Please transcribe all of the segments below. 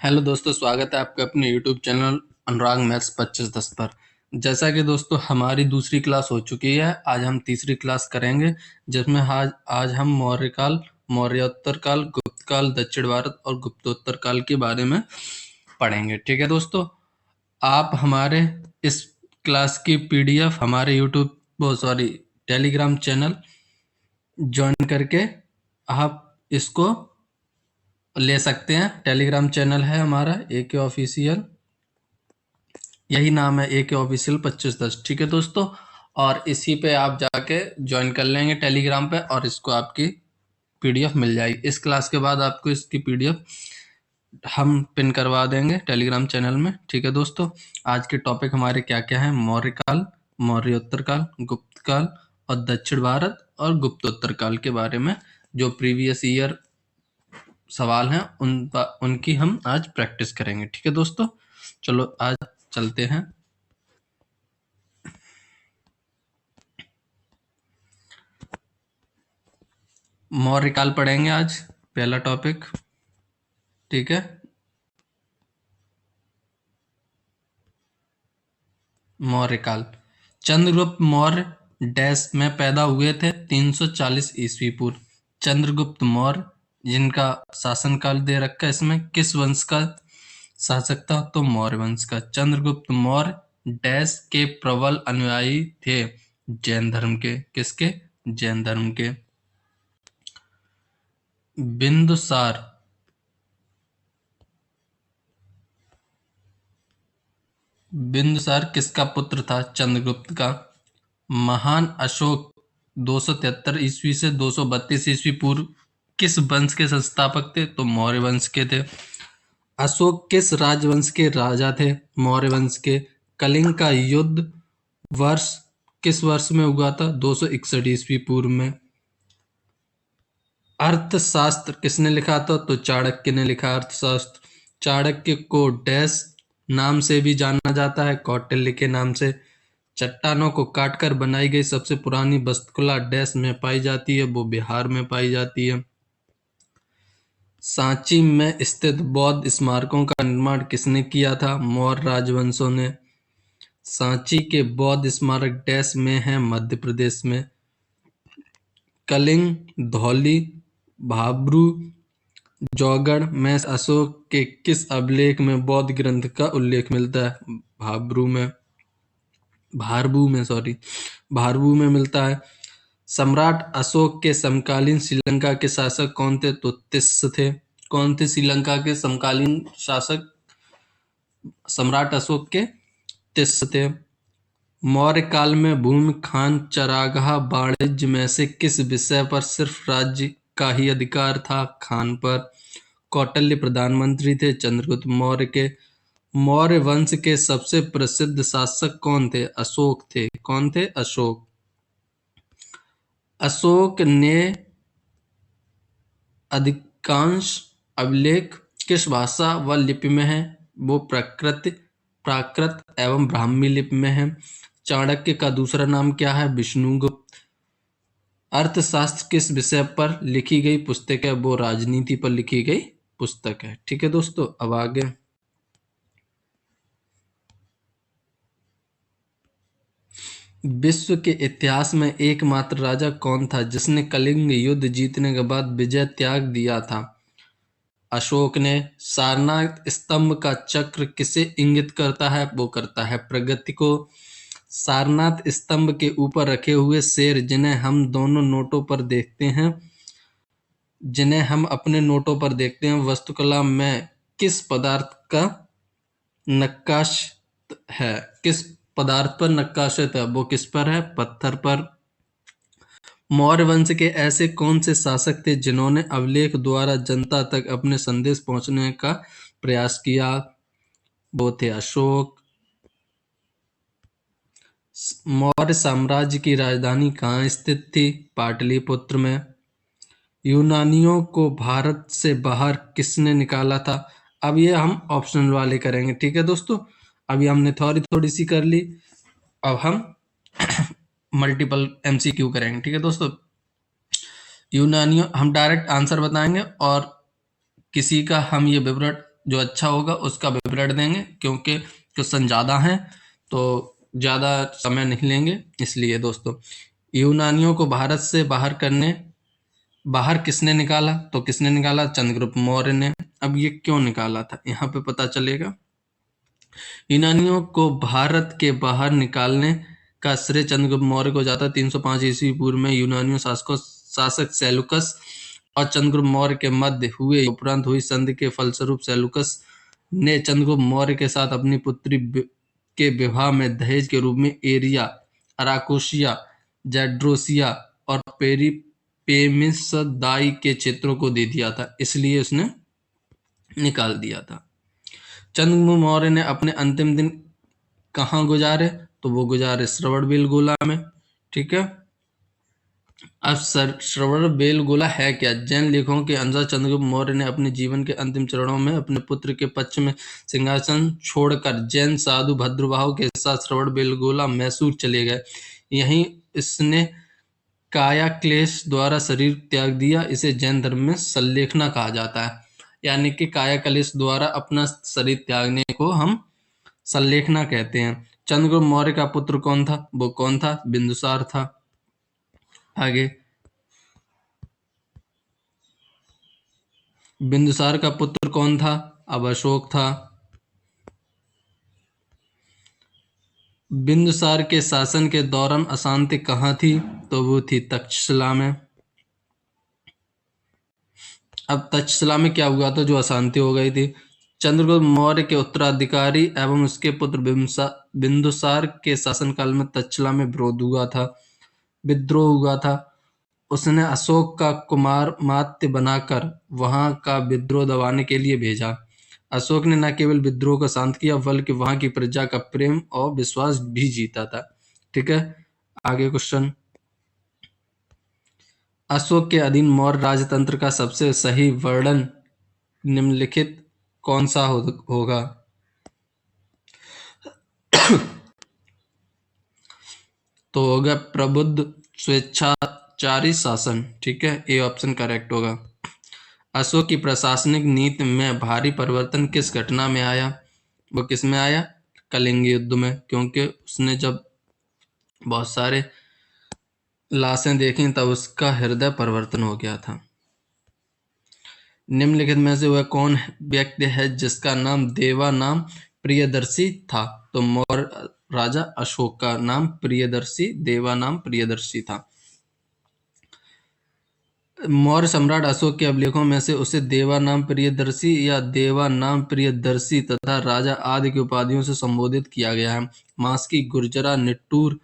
Hello दोस्तों, स्वागत है आपका अपने यूट्यूब चैनल अनुराग मैथ्स 2510 पर। जैसा कि दोस्तों हमारी दूसरी क्लास हो चुकी है, आज हम तीसरी क्लास करेंगे जिसमें आज आज हम मौर्य काल, मौर्योत्तर काल, गुप्त काल, दक्षिण भारत और गुप्तोत्तर काल के बारे में पढ़ेंगे। ठीक है दोस्तों, आप हमारे इस क्लास की पीडीएफ हमारे टेलीग्राम चैनल ज्वाइन करके आप इसको ले सकते हैं। टेलीग्राम चैनल है हमारा AK ऑफिशियल, यही नाम है AK ऑफिशियल 2510। ठीक है दोस्तों, और इसी पे आप जाके ज्वाइन कर लेंगे टेलीग्राम पे और इसको आपकी पीडीएफ मिल जाएगी। इस क्लास के बाद आपको इसकी पीडीएफ हम पिन करवा देंगे टेलीग्राम चैनल में। ठीक है दोस्तों, आज के टॉपिक हमारे क्या क्या हैं: मौर्य काल, मौर्योत्तर काल, गुप्त काल और दक्षिण भारत और गुप्तोत्तर काल के बारे में जो प्रीवियस ईयर सवाल हैं उनकी हम आज प्रैक्टिस करेंगे। ठीक है दोस्तों, चलो आज चलते हैं। मौर्य काल पढ़ेंगे आज, पहला टॉपिक। ठीक है, मौर्य काल। चंद्रगुप्त मौर्य डैश में पैदा हुए थे 340 ईस्वी पूर्व। चंद्रगुप्त मौर्य, जिनका शासनकाल दे रखा है इसमें, किस वंश का शासक था? तो मौर्य वंश का। चंद्रगुप्त मौर्य डैश के प्रबल अनुयायी थे जैन धर्म के। किसके? जैन धर्म के। बिंदुसार किसका पुत्र था? चंद्रगुप्त का। महान अशोक 273 ईस्वी से 232 ईस्वी पूर्व किस वंश के संस्थापक थे? तो मौर्य वंश के थे। अशोक किस राजवंश के राजा थे? मौर्य वंश के। कलिंग का युद्ध वर्ष किस वर्ष में हुआ था? 261 ईस्वी पूर्व में। अर्थशास्त्र किसने लिखा था? तो चाणक्य ने लिखा अर्थशास्त्र। चाणक्य को डैश नाम से भी जाना जाता है? कौटिल्य के नाम से। चट्टानों को काटकर बनाई गई सबसे पुरानी वास्तुकला डैश में पाई जाती है? वो बिहार में पाई जाती है। सांची में स्थित बौद्ध स्मारकों का निर्माण किसने किया था? मौर्य राजवंशों ने। सांची के बौद्ध स्मारक डैश में हैं? मध्य प्रदेश में। कलिंग, धौली, भाब्रू, जौगढ़ में अशोक के किस अभिलेख में बौद्ध ग्रंथ का उल्लेख मिलता है? भारबू में मिलता है। सम्राट अशोक के समकालीन श्रीलंका के शासक कौन थे? तो तिस्स थे। कौन थे श्रीलंका के समकालीन शासक सम्राट अशोक के? तिस्स थे। मौर्य काल में भूमि, खान, चरागाह, वाणिज्य में से किस विषय पर सिर्फ राज्य का ही अधिकार था? खान पर। कौटिल्य प्रधानमंत्री थे चंद्रगुप्त मौर्य के। मौर्य वंश के सबसे प्रसिद्ध शासक कौन थे? अशोक थे। कौन थे? अशोक। अशोक ने अधिकांश अभिलेख किस भाषा व लिपि में है? वो प्राकृत एवं ब्राह्मी लिपि में है। चाणक्य का दूसरा नाम क्या है? विष्णुगुप्त। अर्थशास्त्र किस विषय पर लिखी गई पुस्तक है? वो राजनीति पर लिखी गई पुस्तक है। ठीक है दोस्तों, अब आगे। विश्व के इतिहास में एकमात्र राजा कौन था जिसने कलिंग युद्ध जीतने के बाद विजय त्याग दिया था? अशोक ने। सारनाथ स्तंभ का चक्र किसे इंगित करता है? वो करता है प्रगति को। सारनाथ स्तंभ के ऊपर रखे हुए शेर जिन्हें हम अपने नोटों पर देखते हैं, वास्तुकला में किस पदार्थ का नक्काश है? किस पदार्थ पर नक्काशित है? वो किस पर है? पत्थर पर। मौर्य वंश के ऐसे कौन से शासक थे जिन्होंने अभिलेख द्वारा जनता तक अपने संदेश पहुंचने का प्रयास किया? वो थे अशोक। मौर्य साम्राज्य की राजधानी कहाँ स्थित थी? पाटलिपुत्र में। यूनानियों को भारत से बाहर किसने निकाला था? अब ये हम ऑप्शनल वाले करेंगे। ठीक है दोस्तों, अभी हमने थोड़ी सी कर ली, अब हम मल्टीपल MCQ करेंगे। ठीक है दोस्तों, यूनानियों हम डायरेक्ट आंसर बताएंगे और किसी का हम ये विवरण जो अच्छा होगा उसका विवरण देंगे, क्योंकि क्वेश्चन ज़्यादा हैं तो ज़्यादा समय नहीं लेंगे। इसलिए दोस्तों, यूनानियों को भारत से बाहर किसने निकाला? तो किसने निकाला? चंद्रगुप्त मौर्य ने। अब ये क्यों निकाला था, यहाँ पे पता चलेगा। यूनानियों को भारत के बाहर निकालने का श्रेय चंद्रगुप्त मौर्य को जाता है। 305 ईस्वी पूर्व में यूनानियों शासक सेलुकस और चंद्रगुप्त मौर्य के मध्य हुए उपरांत हुई संधि के फलस्वरूप सेलुकस ने चंद्रगुप्त मौर्य के साथ अपनी पुत्री के विवाह में दहेज के रूप में एरिया, अराकोसिया, जैड्रोसिया और पेमिसदाई के क्षेत्रों को दे दिया था, इसलिए उसने निकाल दिया था। चंद्रगुप्त मौर्य ने अपने अंतिम दिन कहाँ गुजारे? तो वो गुजारे श्रवणबेलगोला में। ठीक है। अब श्रवणबेलगोला है क्या? जैन लेखों के अनुसार चंद्रगुप्त मौर्य ने अपने जीवन के अंतिम चरणों में अपने पुत्र के पक्ष में सिंहासन छोड़कर जैन साधु भद्रबाहु के साथ श्रवणबेलगोला मैसूर चले गए। यहीं इसने काया क्लेश द्वारा शरीर त्याग दिया। इसे जैन धर्म में सल्लेखना कहा जाता है, यानी कि काया क्लेश द्वारा अपना शरीर त्यागने को हम सल्लेखना कहते हैं। चंद्रगुप्त मौर्य का पुत्र कौन था? वो कौन था? बिंदुसार था। आगे, बिंदुसार का पुत्र कौन था? अब अशोक था। बिंदुसार के शासन के दौरान अशांति कहाँ थी? तो वो थी तक्षशिला में। अब तक्षशिला में क्या हुआ था जो अशांति हो गई थी? चंद्रगुप्त मौर्य के उत्तराधिकारी एवं उसके पुत्र बिंदुसार के शासनकाल में तक्षशिला में विद्रोह हुआ था। उसने अशोक का कुमार मात्य बनाकर वहां का विद्रोह दबाने के लिए भेजा। अशोक ने न केवल विद्रोह को शांत किया बल्कि वहां की प्रजा का प्रेम और विश्वास भी जीता था। ठीक है। आगे क्वेश्चन, अशोक के अधीन मौर्य राजतंत्र का सबसे सही वर्णन निम्नलिखित कौन सा होगा? तो होगा प्रबुद्ध स्वेच्छाचारी शासन। ठीक है, ए ऑप्शन करेक्ट होगा। अशोक की प्रशासनिक नीति में भारी परिवर्तन किस घटना में आया? वो किस में आया? कलिंग युद्ध में, क्योंकि उसने जब बहुत सारे लाशें देखी तब उसका हृदय परिवर्तन हो गया था। निम्नलिखित में से वह कौन व्यक्ति है जिसका नाम देवा नाम प्रियदर्शी था? तो मौर्य राजा अशोक का नाम प्रियदर्शी, देवा नाम प्रियदर्शी था। मौर्य सम्राट अशोक के अभिलेखों में से उसे देवा नाम प्रियदर्शी या देवा नाम प्रियदर्शी तथा राजा आदि की उपाधियों से संबोधित किया गया है। मास्की, गुर्जरा, निट्टूर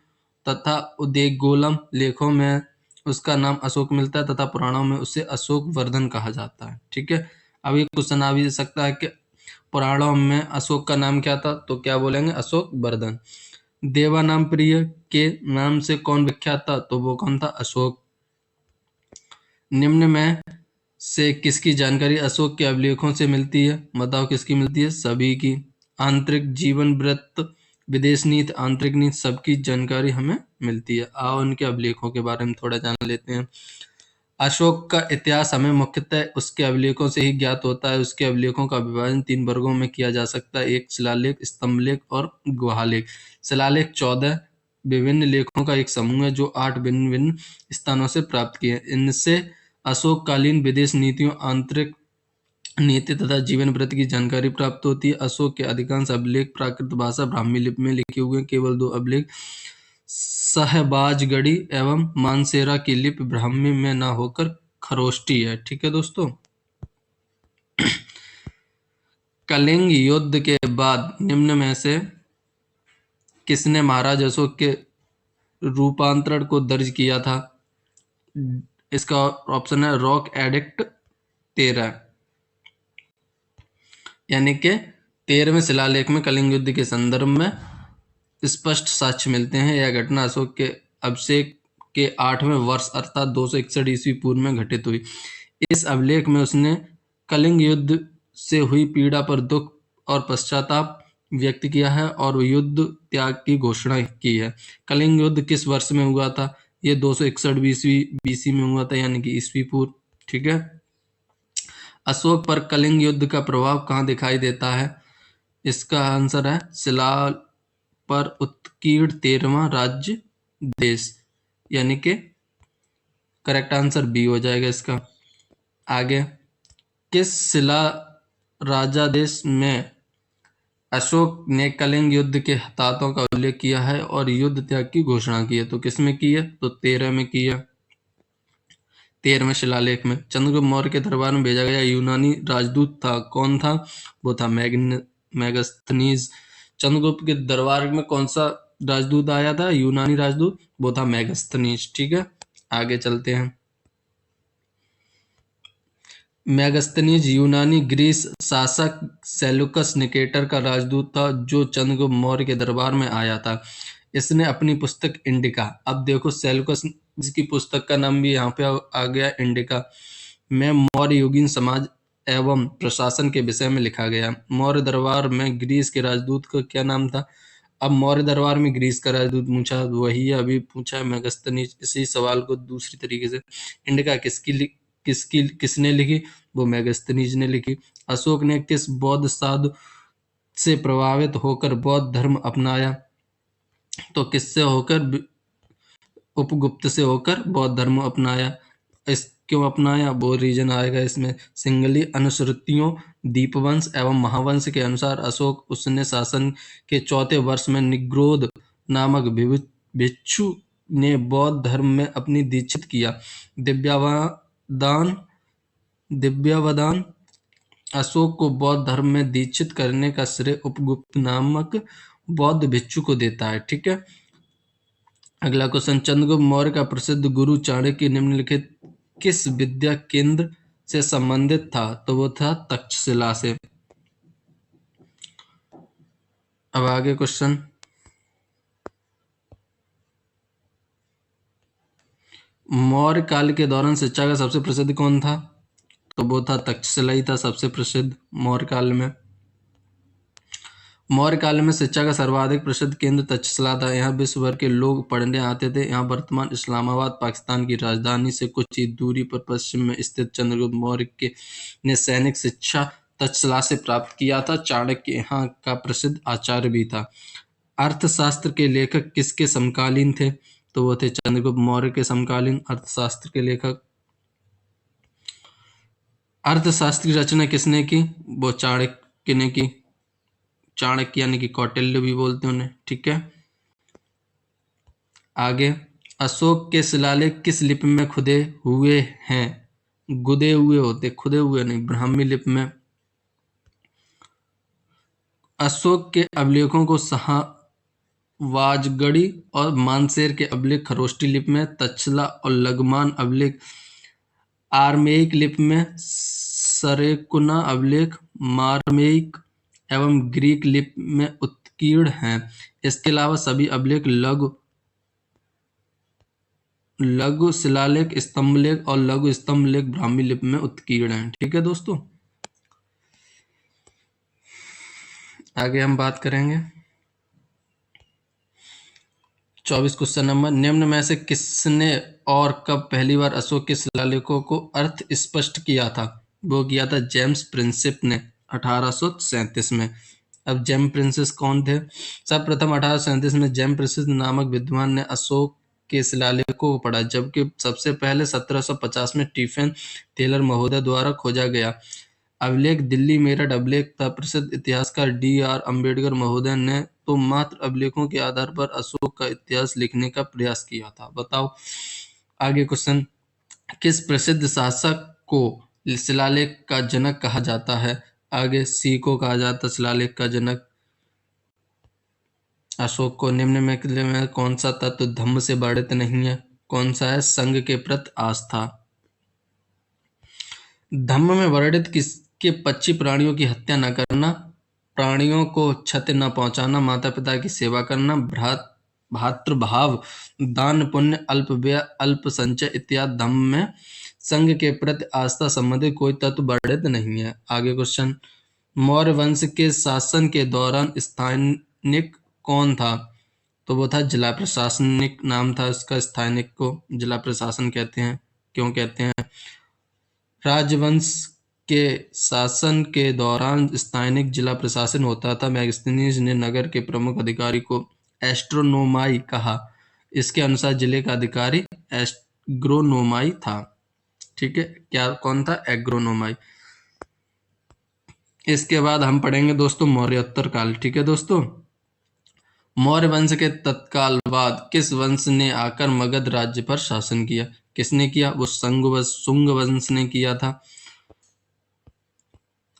तथा उदेगोलम लेखों में उसका नाम अशोक मिलता है तथा पुराणों में उसे अशोक वर्धन कहा जाता है। ठीक है। अब ये क्वेश्चन आ भी सकता है कि पुराणों में अशोक का नाम क्या था? तो क्या बोलेंगे? अशोक वर्धन। देवा नाम प्रिय के नाम से कौन विख्यात था? तो वो कौन था? अशोक। निम्न में से किसकी जानकारी अशोक के अभिलेखों से मिलती है? बताओ किसकी मिलती है? सभी की। आंतरिक जीवन वृत्त, विदेश नीति, आंतरिक नीति, सबकी जानकारी हमें मिलती है। आओ उनके अभिलेखों के बारे में थोड़ा जान लेते हैं। अशोक का इतिहास हमें मुख्यतः उसके अभिलेखों से ही ज्ञात होता है। उसके अभिलेखों का विभाजन 3 वर्गों में किया जा सकता है: एक शिलालेख, स्तंभलेख और गुहालेख। शिलालेख 14 विभिन्न लेखों का एक समूह है जो 8 भिन्न भिन्न स्थानों से प्राप्त किए। इनसे अशोककालीन विदेश नीतियों, आंतरिक नीति तथा जीवन वृत्त की जानकारी प्राप्त होती है। अशोक के अधिकांश अभिलेख प्राकृत भाषा ब्राह्मी लिपि में लिखे हुए हैं। केवल 2 अभिलेख सहबाजगढ़ी एवं मानसेरा की लिपि ब्राह्मी में न होकर खरोष्टी है। ठीक है दोस्तों। कलिंग युद्ध के बाद निम्न में से किसने महाराज अशोक के रूपांतरण को दर्ज किया था? इसका ऑप्शन है रॉक एडिक्ट 13, यानी कि 13वें शिलालेख में कलिंग युद्ध के संदर्भ में स्पष्ट साक्ष्य मिलते हैं। यह घटना अशोक के अभिषेक के 8वें वर्ष अर्थात 261 ईस्वी पूर्व में घटित हुई। इस अभिलेख में उसने कलिंग युद्ध से हुई पीड़ा पर दुख और पश्चाताप व्यक्त किया है और युद्ध त्याग की घोषणा की है। कलिंग युद्ध किस वर्ष में हुआ था? ये 261 बीसी में हुआ था, यानी कि ईस्वी पूर्व। ठीक है। अशोक पर कलिंग युद्ध का प्रभाव कहाँ दिखाई देता है? इसका आंसर है शिला पर उत्कीर्ण 13वां राज्य देश, यानी कि करेक्ट आंसर बी हो जाएगा इसका। आगे, किस शिला राजादेश में अशोक ने कलिंग युद्ध के हताहतों का उल्लेख किया है और युद्ध त्याग की घोषणा की है? तो किसमें की है? तो 13 में की है, 13वें शिलालेख में। चंद्रगुप्त मौर्य के दरबार में भेजा गया यूनानी राजदूत था, कौन था? वो था मेगस्थनीज। चंद्रगुप्त के दरबार में कौन सा राजदूत आया था, यूनानी राजदूत? वो था मेगस्थनीज। ठीक है, आगे चलते हैं। मेगस्थनीज यूनानी ग्रीस शासक सेल्यूकस निकेटर का राजदूत था, जो चंद्रगुप्त मौर्य के दरबार में आया था। इसने अपनी पुस्तक इंडिका, अब देखो सेल्यूकस की पुस्तक का नाम भी यहाँ पे आ गया इंडिका, में मौर्य युगीन समाज एवं प्रशासन के विषय में लिखा गया। मौर्य दरबार में ग्रीस के राजदूत का क्या नाम था? अब मौर्य दरबार में ग्रीस का राजदूत पूछा, वही अभी पूछा है मेगस्थनीज। इसी सवाल को दूसरी तरीके से, इंडिका किसने लिखी? वो मेगस्थनीज ने लिखी। अशोक ने किस बौद्ध साधु से प्रभावित होकर बौद्ध धर्म अपनाया? तो किससे होकर? उपगुप्त से होकर बौद्ध धर्म अपनाया। इस क्यों अपनाया? वो रीजन आएगा इसमें। सिंगली अनुश्रुतियों, दीपवंश एवं महावंश के अनुसार अशोक उसने शासन के 4थे वर्ष में निग्रोध नामक भिक्षु ने बौद्ध धर्म में अपनी दीक्षित किया। दिव्यावदान अशोक को बौद्ध धर्म में दीक्षित करने का श्रेय उपगुप्त नामक बौद्ध भिक्षु को देता है। ठीक है, अगला क्वेश्चन, चंद्रगुप्त मौर्य का प्रसिद्ध गुरु चाणक्य निम्नलिखित किस विद्या केंद्र से संबंधित था? तो वो था तक्षशिला से। अब आगे क्वेश्चन, मौर्य काल के दौरान शिक्षा का सबसे प्रसिद्ध कौन था? तो वो था तक्षशिला ही था सबसे प्रसिद्ध मौर्य काल में। मौर्य काल में शिक्षा का सर्वाधिक प्रसिद्ध केंद्र तक्षशिला था। यहाँ विश्व भर के लोग पढ़ने आते थे। यहाँ वर्तमान इस्लामाबाद पाकिस्तान की राजधानी से कुछ ही दूरी पर पश्चिम में स्थित चंद्रगुप्त मौर्य ने सैनिक शिक्षा तक्षशिला से प्राप्त किया था। चाणक्य यहाँ का प्रसिद्ध आचार्य भी था। अर्थशास्त्र के लेखक किसके समकालीन थे? तो वो थे चंद्रगुप्त मौर्य के समकालीन अर्थशास्त्र के लेखक। अर्थशास्त्र की रचना किसने की? वो चाणक्य ने की। चाणक्य यानी कि कौटिल्य भी बोलते हैं उन्हें। ठीक है, आगे, अशोक के शिलालेख किस लिपि में खुदे हुए हैं? गुदे हुए होते, खुदे हुए नहीं, ब्राह्मी लिपि में। अशोक के अभिलेखों को वाजगढ़ी और मानसेर के अभिलेख खरोष्टी लिपि में, तक्षशिला और लगमान अभिलेख आर्मेयिक लिपि में, सरेकुना अभिलेख मारमेयिक एवं ग्रीक लिपि में उत्कीर्ण हैं। इसके अलावा सभी अभिलेख लघु शिलालेख, स्तंभलेख और लघु स्तंभलेख ब्राह्मी लिपि में उत्कीर्ण हैं। ठीक है दोस्तों, आगे हम बात करेंगे 24 क्वेश्चन नंबर, निम्न में से किसने और कब पहली बार अशोक के शिलालेखों को अर्थ स्पष्ट किया था? वो किया था जेम्स प्रिंसिप ने 1837 में। अब जेम्स प्रिंसिप कौन थे? सर्वप्रथम 1837 में जेम्स प्रिंसिप नामक विद्वान ने अशोक के शिलालेखों को पढ़ा, जबकि सबसे पहले 1750 में स्टीफन टेलर महोदय द्वारा खोजा गया अभिलेख दिल्ली मेरठ अभिलेख था। प्रसिद्ध इतिहासकार D.R. अम्बेडकर महोदय ने तो मात्र अभिलेखों के आधार पर अशोक का इतिहास लिखने का प्रयास किया था। बताओ आगे क्वेश्चन, किस प्रसिद्ध शासक को शिलालेख का जनक कहा जाता है? आगे सी को कहा जाता शिलालेख का जनक अशोक को। निम्न में कौन सा तत्व धम्म से वर्णित नहीं है? कौन सा है? संघ के प्रति आस्था। धम्म में वर्णित किसके पक्षी प्राणियों की हत्या न करना, प्राणियों को क्षति न पहुंचाना, माता पिता की सेवा करना, भातृभाव, दान पुण्य, अल्प व्यय, अल्प संचय इत्यादि धम्म में संघ के प्रति आस्था संबंधित कोई तत्व वर्णित नहीं है। आगे क्वेश्चन, मौर्य वंश के शासन के दौरान स्थानिक कौन था? तो वो था जिला प्रशासनिक, नाम था उसका। स्थानिक को जिला प्रशासन कहते हैं। क्यों कहते हैं? राजवंश के शासन के दौरान स्थानिक जिला प्रशासन होता था। मैगस्थनीज ने नगर के प्रमुख अधिकारी को एस्ट्रोनोमाई कहा। इसके अनुसार जिले का अधिकारी एग्रोनोमाई था। ठीक है, क्या कौन था? एग्रोनोमाई। इसके बाद हम पढ़ेंगे दोस्तों मौर्योत्तर काल। ठीक है दोस्तों, मौर्य वंश के तत्काल बाद किस वंश ने आकर मगध राज्य पर शासन किया? किसने किया? वो शुंग वंश ने किया था।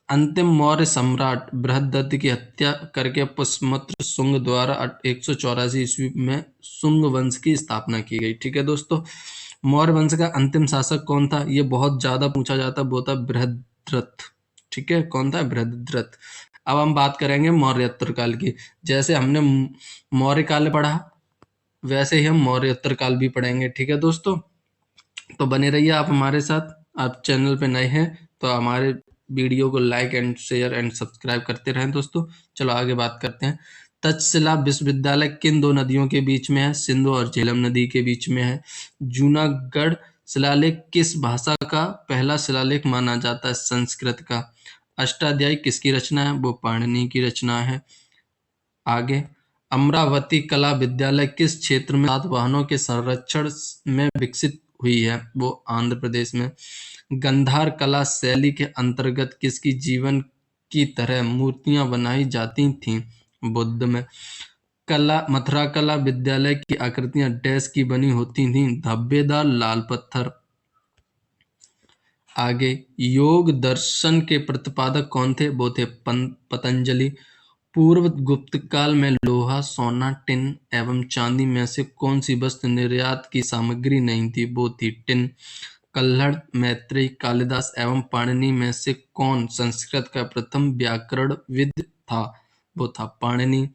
अंतिम मौर्य सम्राट बृहदत्त की हत्या करके पुष्यमित्र शुंग द्वारा 184 ईस्वी में शुंग वंश की स्थापना की गई। ठीक है दोस्तों, मौर्य वंश का अंतिम शासक कौन था? ये बहुत ज्यादा पूछा जाता, वो था बृहद्रथ। ठीक है, कौन था? बृहद्रथ। अब हम बात करेंगे मौर्योत्तर काल की। जैसे हमने मौर्य काल पढ़ा, वैसे ही हम मौर्योत्तर काल भी पढ़ेंगे। ठीक है दोस्तों, तो बने रहिए आप हमारे साथ। आप चैनल पे नए हैं तो हमारे वीडियो को like and share and subscribe करते रहें दोस्तों। चलो आगे बात करते हैं। तक्षशिला विश्वविद्यालय किन दो नदियों के बीच में है? सिंधु और झेलम नदी के बीच में है। जूनागढ़ शिलालेख किस भाषा का पहला शिलालेख माना जाता है? संस्कृत का। अष्टाध्यायी किसकी रचना है? वो पाणिनि की रचना है। आगे, अमरावती कला विद्यालय किस क्षेत्र में सातवाहनों के संरक्षण में विकसित हुई है? वो आंध्र प्रदेश में। गंधार कला शैली के अंतर्गत किसकी जीवन की तरह मूर्तियां बनाई जाती थीं? बुद्ध में। मथुरा कला विद्यालय की आकृतियां डैश की बनी होती थीं? धब्बेदार लाल पत्थर। आगे, योग दर्शन के प्रतिपादक कौन थे? वो थे पतंजलि। पूर्व गुप्त काल में लोहा, सोना, टिन एवं चांदी में से कौन सी वस्तु निर्यात की सामग्री नहीं थी? वो थी टिन। कल्हड़, मैत्रेय, कालिदास एवं पाणिनि में से कौन संस्कृत का प्रथम व्याकरणविद था? वो था पाणिनि।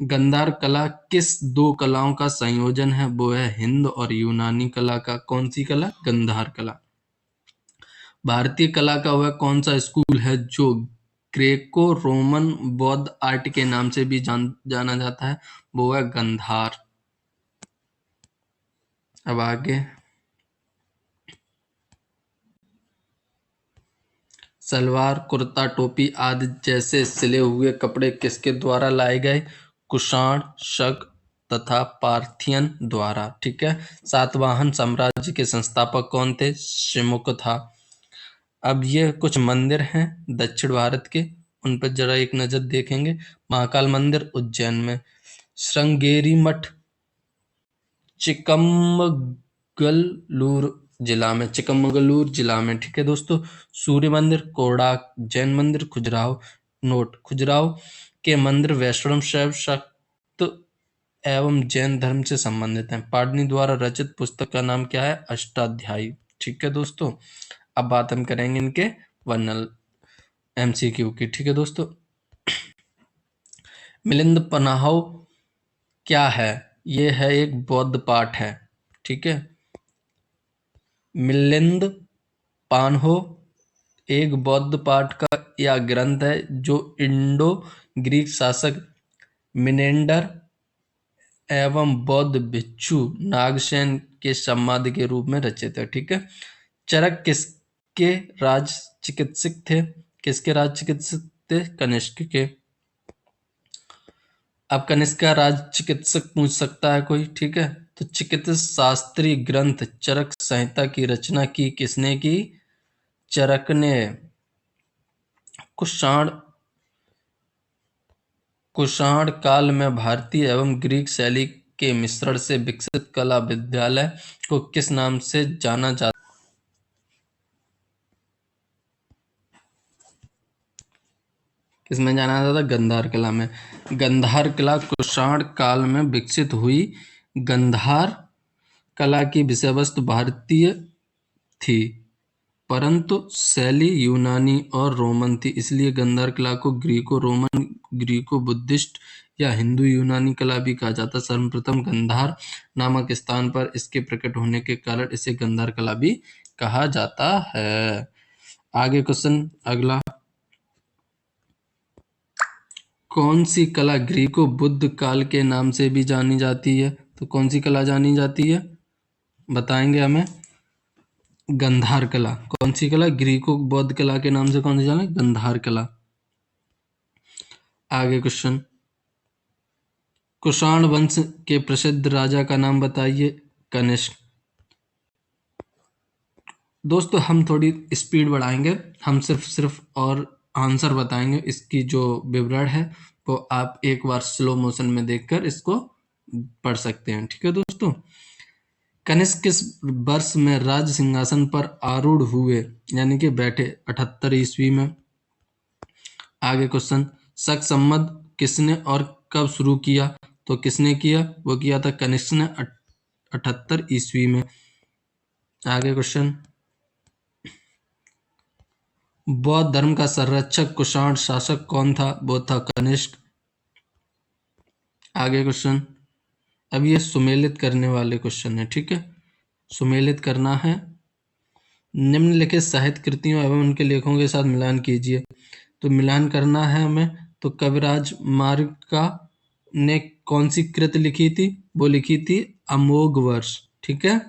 गंधार कला किस दो कलाओं का संयोजन है? वो है हिंद और यूनानी कला का। कौन सी कला? गंधार कला। भारतीय कला का वह कौन सा स्कूल है जो ग्रेको रोमन बौद्ध आर्ट के नाम से भी जाना जाता है? वो है गंधार। अब आगे, सलवार, कुर्ता, टोपी आदि जैसे सिले हुए कपड़े किसके द्वारा लाए गए? कुषाण, शक तथा पार्थियन द्वारा। ठीक है। सातवाहन साम्राज्य के संस्थापक कौन थे? शिमुक था। अब ये कुछ मंदिर हैं दक्षिण भारत के, उन पर जरा एक नजर देखेंगे। महाकाल मंदिर उज्जैन में। श्रृंगेरी मठ चिकमगलूर जिला में। ठीक है दोस्तों। सूर्य मंदिर कोणार्क। जैन मंदिर खजुराहो। नोट, खजुराहो के मंदिर वैष्णव शैव शक्त एवं जैन धर्म से संबंधित हैं। पाणिनि द्वारा रचित पुस्तक का नाम क्या है? अष्टाध्यायी। ठीक है दोस्तों, अब बात हम करेंगे इनके वर्णन एमसीक्यू की। ठीक है दोस्तों, मिलिंद पन्हाव क्या है? ये है एक बौद्ध पाठ है। ठीक है, मिलिंद पान्हो एक बौद्ध पाठ का या ग्रंथ है जो इंडो ग्रीक शासक मिनेंडर एवं बौद्ध भिक्षु नागसेन के संवाद के रूप में रचित है। ठीक है। चरक किसके राज चिकित्सक थे? किसके राज चिकित्सक थे? कनिष्क के। अब कनिष्क का राज चिकित्सक पूछ सकता है कोई। ठीक है, तो चिकित्सा शास्त्रीय ग्रंथ चरक संहिता की रचना की किसने की? चरक ने। कुषाण काल में भारतीय एवं ग्रीक शैली के मिश्रण से विकसित कला विद्यालय को किस नाम से जाना जाता? किसमें जाना जाता था? गंधार कला में। गंधार कला कुषाण काल में विकसित हुई। गंधार कला की विषय वस्तु भारतीय थी परंतु शैली यूनानी और रोमन थी, इसलिए गंधार कला को ग्रीको रोमन, ग्रीको बुद्धिस्ट या हिंदू यूनानी कला भी कहा जाता है। सर्वप्रथम गंधार नामक स्थान पर इसके प्रकट होने के कारण इसे गंधार कला भी कहा जाता है। आगे क्वेश्चन अगला, कौन सी कला ग्रीको बुद्ध काल के नाम से भी जानी जाती है? तो कौन सी कला जानी जाती है बताएंगे हमें। गंधार कला। कौन सी कला? ग्रीको बौद्ध कला के नाम से कौन सी जाने? गंधार कला। आगे क्वेश्चन, कुषाण वंश के प्रसिद्ध राजा का नाम बताइए। कनिष्क। दोस्तों हम थोड़ी स्पीड बढ़ाएंगे, हम सिर्फ और आंसर बताएंगे, इसकी जो विवरण है वो आप एक बार स्लो मोशन में देखकर इसको पढ़ सकते हैं। ठीक है दोस्तों। कनिष्क किस वर्ष में राज सिंहासन पर आरूढ़ हुए, यानी कि बैठे? 78 ईस्वी में। आगे क्वेश्चन, शक संवत किसने और कब शुरू किया? तो किसने किया? वो किया था कनिष्क ने 78 ईस्वी में। आगे क्वेश्चन, बौद्ध धर्म का संरक्षक कुषाण शासक कौन था? वो था कनिष्क। आगे क्वेश्चन, अब ये सुमेलित करने वाले क्वेश्चन है। ठीक है, सुमेलित करना है। निम्नलिखित साहित्य कृतियों एवं उनके लेखों के साथ मिलान कीजिए। तो मिलान करना है हमें। तो कविराज मार्ग ने कौन सी कृति लिखी थी? वो लिखी थी अमोघ वर्ष। ठीक है।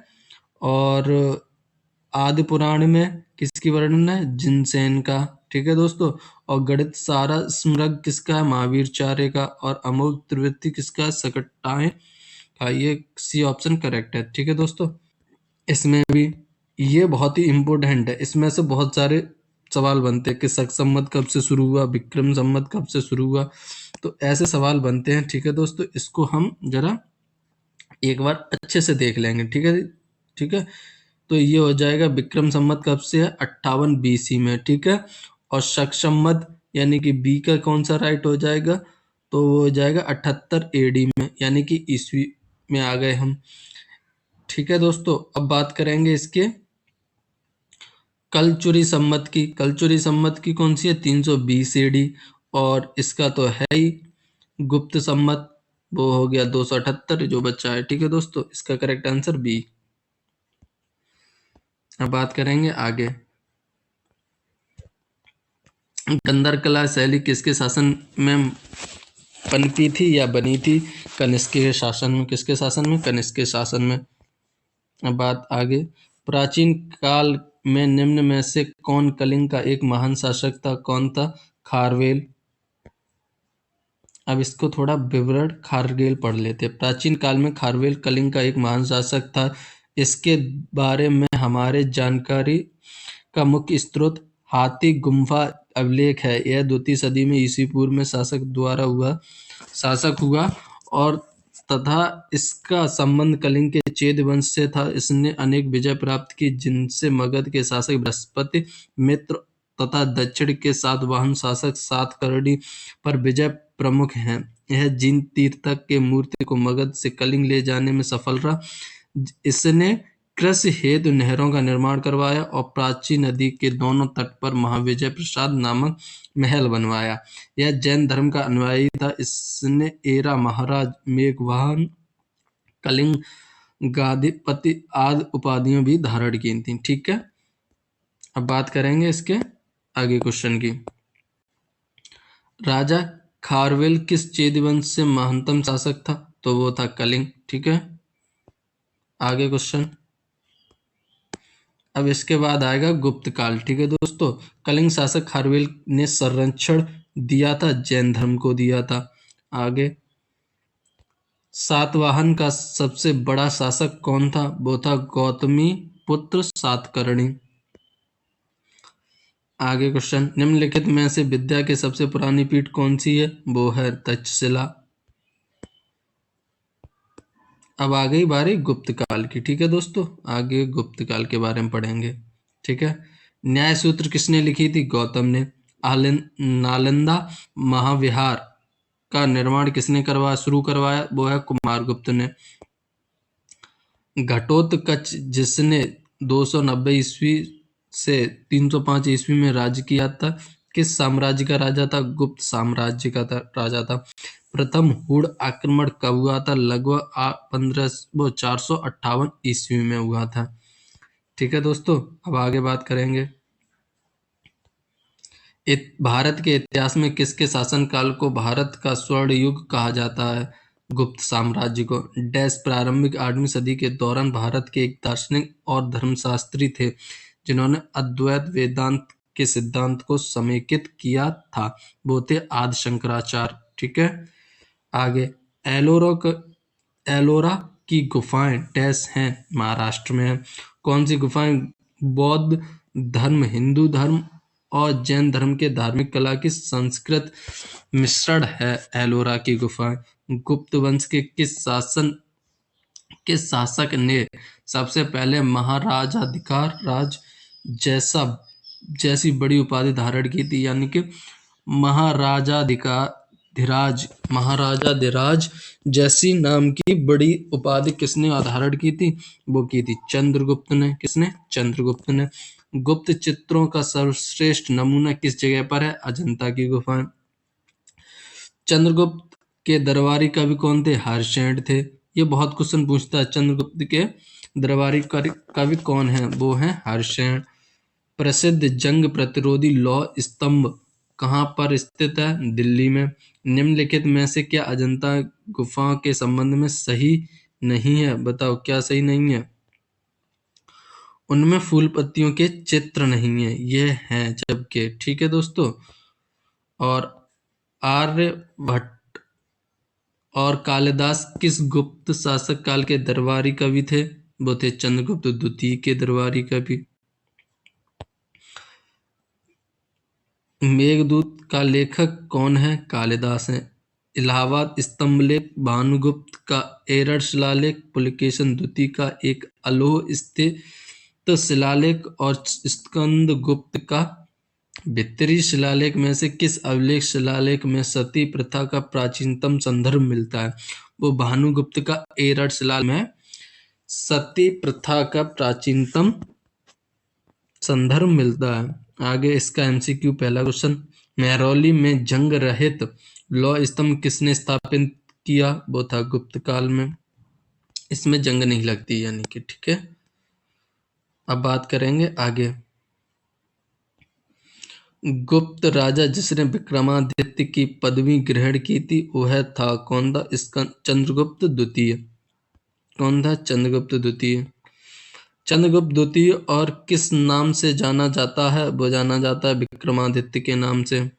और आदि पुराण में किसकी वर्णन है? जिनसेन का। ठीक है दोस्तों। और गणित सारा स्मृग किसका है? महावीरचार्य का। और अमोघ त्रिवृत्ति किसका है? सकटाएं का। ये सी ऑप्शन करेक्ट है। ठीक है दोस्तों। इसमें भी ये बहुत ही इम्पोर्टेंट है, इसमें से बहुत सारे सवाल बनते हैं कि शक संवत कब से शुरू हुआ, विक्रम संवत कब से शुरू हुआ, तो ऐसे सवाल बनते हैं। ठीक है दोस्तों, इसको हम जरा एक बार अच्छे से देख लेंगे। ठीक है। ठीक है, तो ये हो जाएगा विक्रम संवत कब से है? 58 BC में। ठीक है। और शक संवत यानी कि बी का कौन सा राइट हो जाएगा? तो वो हो जाएगा 78 AD में, यानी कि ईस्वी में आ गए हम। ठीक है दोस्तों, अब बात करेंगे इसके कलचुरी सम्मत की। कलचुरी सम्मत की कौन सी है? 320 AD। और इसका तो है ही गुप्त सम्मत, वो हो गया 278 जो बच्चा है। ठीक है दोस्तों, इसका करेक्ट आंसर बी। अब बात करेंगे आगे, गंधर कला शैली किसके शासन में पनपी थी या बनी थी? कनिष्क के शासन में। किसके शासन में? कनिष्क के शासन में। अब बात आगे, प्राचीन काल में निम्न में से कौन कलिंग का एक महान शासक था? कौन था? खारवेल। अब इसको थोड़ा विवरण खारवेल पढ़ लेते हैं। प्राचीन काल में खारवेल कलिंग का एक महान शासक था। इसके बारे में हमारे जानकारी का मुख्य स्रोत हाथी गुम्फा अभिलेख है। यह 2वीं सदी में ईसा पूर्व में शासक हुआ और तथा इसका संबंध कलिंग के चेद वंश से था। इसने अनेक विजय प्राप्त की, जिनसे मगध के शासक बृहस्पति मित्र तथा दक्षिण के सातवाहन शासक सातकर्णी पर विजय प्रमुख हैं। यह जिन तीर्थक के मूर्ति को मगध से कलिंग ले जाने में सफल रहा। इसने कृषि हेतु नहरों का निर्माण करवाया और प्राची नदी के दोनों तट पर महाविजय प्रसाद नामक महल बनवाया। यह जैन धर्म का अनुयायी था। इसने एरा महाराज, मेघवाहन, कलिंग गादिपति आदि उपाधियां भी धारण की थी। ठीक है, अब बात करेंगे इसके आगे क्वेश्चन की। राजा खारवेल किस चेद वंश से महानतम शासक था? तो वो था कलिंग। ठीक है, आगे क्वेश्चन। अब इसके बाद आएगा गुप्त काल। ठीक है दोस्तों, कलिंग शासक खारवेल ने संरक्षण दिया था, जैन धर्म को दिया था। आगे, सातवाहन का सबसे बड़ा शासक कौन था? वो था गौतमी पुत्र सातकर्णी। आगे क्वेश्चन, निम्नलिखित में से विद्या की सबसे पुरानी पीठ कौन सी है? वो है तक्षशिला। अब आ गई बारी गुप्त काल की। ठीक है दोस्तों, आगे गुप्त काल के बारे में पढ़ेंगे। ठीक है, न्याय सूत्र किसने लिखी थी? गौतम ने। नालंदा महाविहार का निर्माण किसने शुरू करवाया? वो है कुमारगुप्त ने। घटोत्कच जिसने 290 ईस्वी से 305 ईस्वी में राज्य किया था, किस साम्राज्य का राजा था? गुप्त साम्राज्य का राजा था। प्रथम हुड़ आक्रमण कब हुआ था? लगभग 458 ईस्वी में हुआ था। ठीक है दोस्तों, अब आगे बात करेंगे। भारत के इतिहास में किसके शासनकाल को भारत का स्वर्ण युग कहा जाता है? गुप्त साम्राज्य को। डैश प्रारंभिक 8वीं सदी के दौरान भारत के एक दार्शनिक और धर्मशास्त्री थे जिन्होंने अद्वैत वेदांत के सिद्धांत को समेकित किया था। वो थे आदि शंकराचार्य। ठीक है, आगे एलोरा एलोरा की गुफाएं डैश हैं, महाराष्ट्र में है। कौन सी गुफाएं? बौद्ध धर्म, हिंदू धर्म और जैन धर्म के धार्मिक कला की संस्कृत मिश्रण है एलोरा की गुफाएं। गुप्त वंश के किस शासक ने सबसे पहले महाराजाधिकार राज जैसी बड़ी उपाधि धारण की थी? यानी कि महाराजाधिराज जैसी नाम की बड़ी उपाधि किसने धारण की थी? वो की थी चंद्रगुप्त ने। किसने? चंद्रगुप्त ने। गुप्त चित्रों का सर्वश्रेष्ठ नमूना किस जगह पर है? अजंता की गुफाएं। चंद्रगुप्त के दरबारी कवि कौन थे? हर्षेण थे। ये बहुत क्वेश्चन पूछता है, चंद्रगुप्त के दरबारी कवि कौन है? वो है हर्षेण। प्रसिद्ध जंग प्रतिरोधी लौह स्तंभ कहाँ पर स्थित है? दिल्ली में। निम्नलिखित में से क्या अजंता गुफाओं के संबंध में सही नहीं है? बताओ क्या सही नहीं है? उनमें फूल पत्तियों के चित्र नहीं है, ये हैं जबकि। ठीक है दोस्तों, और आर्यभट्ट और कालिदास किस गुप्त शासक काल के दरबारी कवि थे? वो थे चंद्रगुप्त द्वितीय के दरबारी कवि। मेघदूत का लेखक कौन है? कालिदास है। इलाहाबाद स्तंभलेख भानुगुप्त का एरर शिलालेख पुलकेशन द्वितीय का एक अलोह स्थित शिलालेख और स्कंदगुप्त का भित्तरी शिलालेख में से किस अभिलेख शिलालेख में सती प्रथा का प्राचीनतम संदर्भ मिलता है? वो भानुगुप्त का एरर शिलालेख में सती प्रथा का प्राचीनतम संदर्भ मिलता है। आगे इसका एमसीक्यू पहला क्वेश्चन, महरौली में जंग रहित लौह स्तंभ किसने स्थापित किया? वो था गुप्त काल में। इसमें जंग नहीं लगती यानी कि। ठीक है, अब बात करेंगे आगे। गुप्त राजा जिसने विक्रमादित्य की पदवी ग्रहण की थी वह था कौन था? इसका चंद्रगुप्त द्वितीय। कौन था? चंद्रगुप्त द्वितीय। चंद्रगुप्त द्वितीय और किस नाम से जाना जाता है? वो जाना जाता है विक्रमादित्य के नाम से।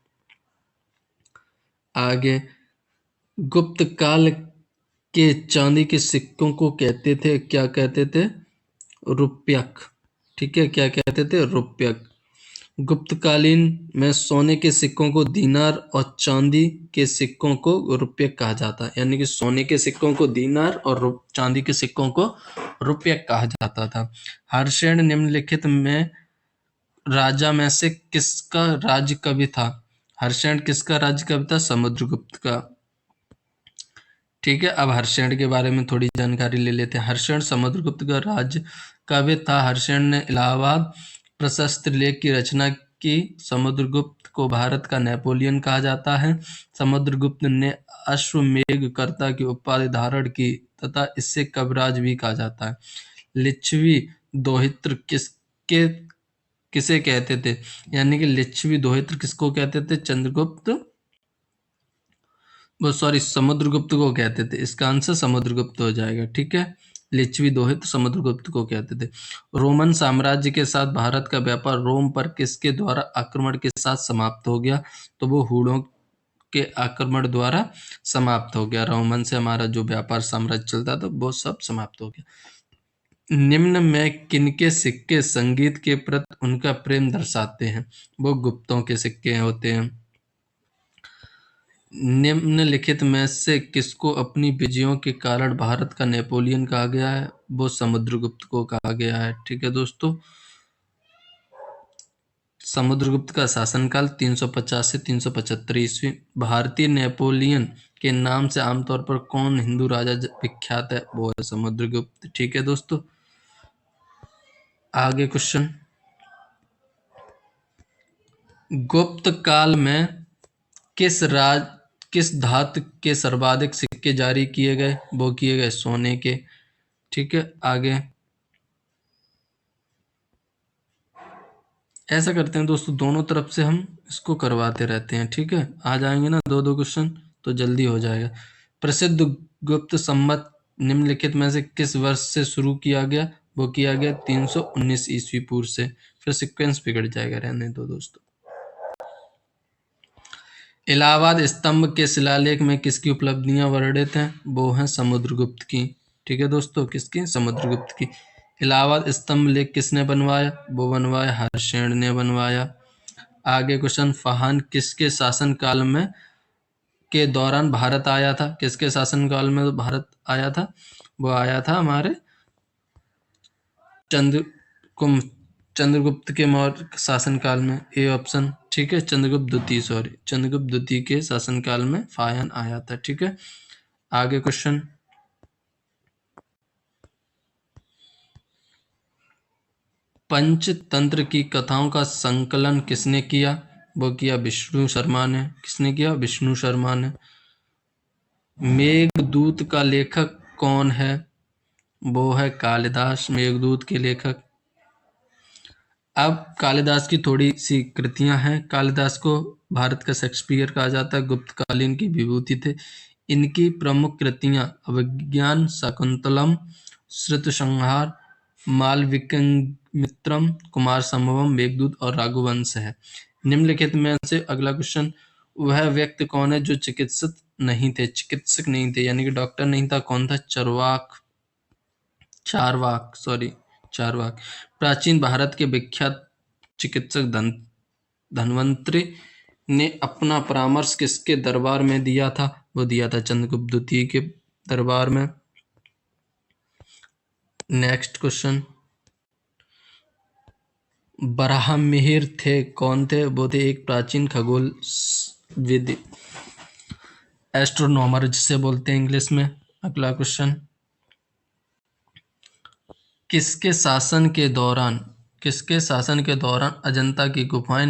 आगे, गुप्त काल के चांदी के सिक्कों को कहते थे, क्या कहते थे? रुपयक। ठीक है, क्या कहते थे? रुपयक। गुप्तकालीन में सोने के सिक्कों को दीनार और चांदी के सिक्कों को रुपयक कहा जाता है। यानी कि सोने के सिक्कों को दीनार और चांदी के सिक्कों को रुपयक कहा जाता था। हर्षेण निम्नलिखित में राजा में से किसका राज्य कवि था? हर्षेण किसका राज्य कवि था? समुद्रगुप्त का। ठीक है, अब हर्षेण के बारे में थोड़ी जानकारी ले लेते हैं। हर्षेण समुद्रगुप्त का राज्य कवि था। हर्षेण ने इलाहाबाद प्रशस्त्र लेख की रचना की। समुद्रगुप्त को भारत का नेपोलियन कहा जाता है। समुद्रगुप्त ने अश्वमेधकर्ता की उपाधि धारण की तथा इससे कविराज भी कहा जाता है। लिच्छवी दोहित्र किसे कहते थे? यानी कि लिच्छवी दोहित्र किसको कहते थे? समुद्रगुप्त को कहते थे। इसका आंसर समुद्रगुप्त हो जाएगा। ठीक है, लिच्छवी दोहित समुद्रगुप्त को कहते थे। रोमन साम्राज्य के साथ भारत का व्यापार रोम पर किसके द्वारा आक्रमण के साथ समाप्त हो गया? तो वो हूणों के आक्रमण द्वारा समाप्त हो गया। रोमन से हमारा जो व्यापार साम्राज्य चलता था वो सब समाप्त हो गया। निम्न में किनके सिक्के संगीत के प्रति उनका प्रेम दर्शाते हैं? वो गुप्तों के सिक्के होते हैं। निम्नलिखित में से किसको अपनी विजयों के कारण भारत का नेपोलियन कहा गया है? वो समुद्रगुप्त को कहा गया है। ठीक है दोस्तों, समुद्रगुप्त का शासनकाल 350 से 375 ईस्वी। भारतीय नेपोलियन के नाम से आमतौर पर कौन हिंदू राजा विख्यात है? वो है समुद्रगुप्त। ठीक है दोस्तों, आगे क्वेश्चन, गुप्त काल में किस धातु के सर्वाधिक सिक्के जारी किए गए? वो किए गए सोने के। ठीक है, आगे ऐसा करते हैं दोस्तों, दोनों तरफ से हम इसको करवाते रहते हैं। ठीक है, आ जाएंगे ना दो दो क्वेश्चन तो जल्दी हो जाएगा। प्रसिद्ध गुप्त संवत निम्नलिखित में से किस वर्ष से शुरू किया गया? वो किया गया 319 ईस्वी पूर्व से। फिर सीक्वेंस बिगड़ जाएगा, रहने दो दोस्तों। इलाहाबाद स्तंभ के शिलालेख में किसकी उपलब्धियां वर्णित हैं? वो हैं समुद्रगुप्त की। ठीक है दोस्तों, किसकी? समुद्रगुप्त की। इलाहाबाद स्तंभ लेख किसने बनवाया? वो बनवाया हर्षेण ने बनवाया। आगे क्वेश्चन, फाहन किसके शासनकाल में के दौरान भारत आया था? किसके शासनकाल में भारत आया था? वो आया था हमारे चंद्र कुम चंद्रगुप्त के मौर्य शासनकाल में। A option. ठीक है, चंद्रगुप्त द्वितीय, सॉरी, चंद्रगुप्त द्वितीय के शासनकाल में फायन आया था। ठीक है, आगे क्वेश्चन, पंचतंत्र की कथाओं का संकलन किसने किया? वो किया विष्णु शर्मा ने। किसने किया? विष्णु शर्मा ने। मेघदूत का लेखक कौन है? वो है कालिदास, मेघदूत के लेखक। अब कालिदास की थोड़ी सी कृतियां हैं। कालिदास को भारत का शेक्सपियर कहा जाता है, गुप्तकालीन की विभूति थे। इनकी प्रमुख कृतियां अभिज्ञान शाकुंतलम, श्रुतसंहार, मालविकमित्रम, कुमार संभवम, मेघदूत और रघुवंश है। निम्नलिखित में से अगला क्वेश्चन, वह व्यक्ति कौन है जो चिकित्सक नहीं थे, यानी कि डॉक्टर नहीं था? कौन था? चारवाक। प्राचीन भारत के विख्यात चिकित्सक धन्वंतरि ने अपना परामर्श किसके दरबार में दिया था? वो दिया था चंद्रगुप्त द्वितीय के दरबार में। नेक्स्ट क्वेश्चन, बराहमिहिर थे कौन थे? वो थे एक प्राचीन खगोल विद, एस्ट्रोनॉमर जिसे बोलते हैं इंग्लिश में। अगला क्वेश्चन, किसके शासन के दौरान अजंता की गुफाएं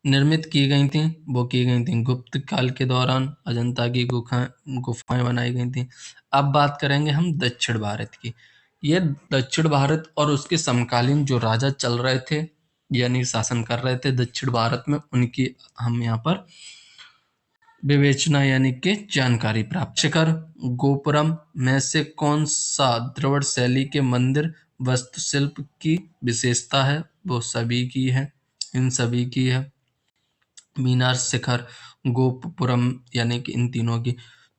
निर्मित की गई थीं? वो की गई थीं गुप्त काल के दौरान अजंता की गुफाएं बनाई गई थीं। अब बात करेंगे हम दक्षिण भारत की। ये दक्षिण भारत और उसके समकालीन जो राजा चल रहे थे, यानी शासन कर रहे थे दक्षिण भारत में, उनकी हम यहाँ पर विवेचना यानी कि जानकारी प्राप्त। शिखर गोपुरम में से कौन सा द्रविड़ शैली के मंदिर वास्तुशिल्प की विशेषता है? वो सभी की है, इन सभी की है। मीनार, शिखर, गोपुरम, यानी कि इन तीनों की।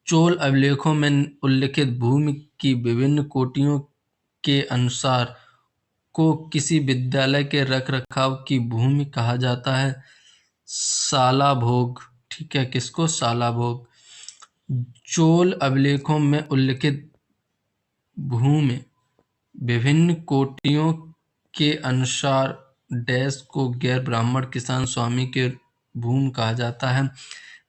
चोल अभिलेखों में उल्लिखित भूमि की विभिन्न कोटियों के अनुसार को किसी विद्यालय के रखरखाव की भूमि कहा जाता है? सालाभोग। ठीक है, किसको? सालाभोग। चोल अभिलेखों में उल्लिखित भूमि विभिन्न कोटियों के अनुसार डैश को गैर ब्राह्मण किसान स्वामी के भूमि कहा जाता है?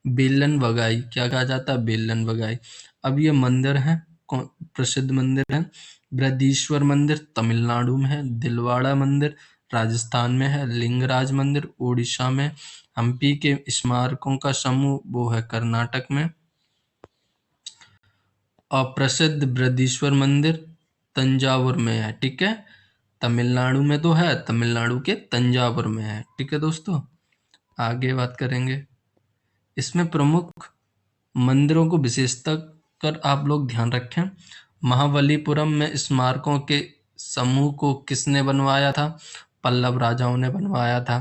बेलन वगाई। क्या कहा जाता है? बेलन वगाई। अब ये मंदिर है, प्रसिद्ध मंदिर है। बृहदीश्वर मंदिर तमिलनाडु में है, दिलवाड़ा मंदिर राजस्थान में है, लिंगराज मंदिर उड़ीसा में, हम्पी के स्मारकों का समूह वो है कर्नाटक में, और प्रसिद्ध बृहदीश्वर मंदिर तंजावुर में है। ठीक है, तमिलनाडु में तो है, तमिलनाडु के तंजावुर में है। ठीक है दोस्तों, आगे बात करेंगे। इसमें प्रमुख मंदिरों को विशेषता कर आप लोग ध्यान रखें। महाबलीपुरम में स्मारकों के समूह को किसने बनवाया था? पल्लव राजाओं ने बनवाया था।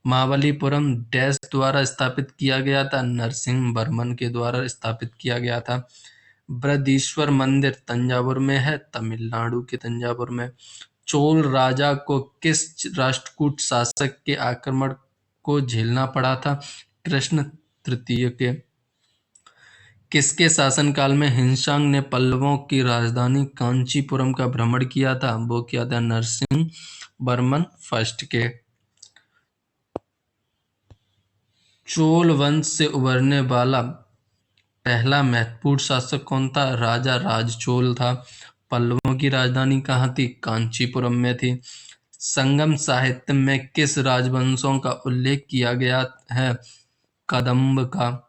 महाबलीपुरम डैश द्वारा स्थापित किया गया था? नरसिंह वर्मन के द्वारा स्थापित किया गया था। बृहदीश्वर मंदिर तंजावुर में है, तमिलनाडु के तंजावुर में। चोल राजा को किस राष्ट्रकूट शासक के आक्रमण को झेलना पड़ा था? कृष्ण तृतीय के। किसके शासनकाल में हिंसांग ने पल्लवों की राजधानी कांचीपुरम का भ्रमण किया था? वो किया था नरसिंह वर्मन फर्स्ट के। चोल वंश से उभरने वाला पहला महत्वपूर्ण शासक कौन था? राजा राजचोल था। पल्लवों की राजधानी कहाँ थी? कांचीपुरम में थी। संगम साहित्य में किस राजवंशों का उल्लेख किया गया है? कदंब का।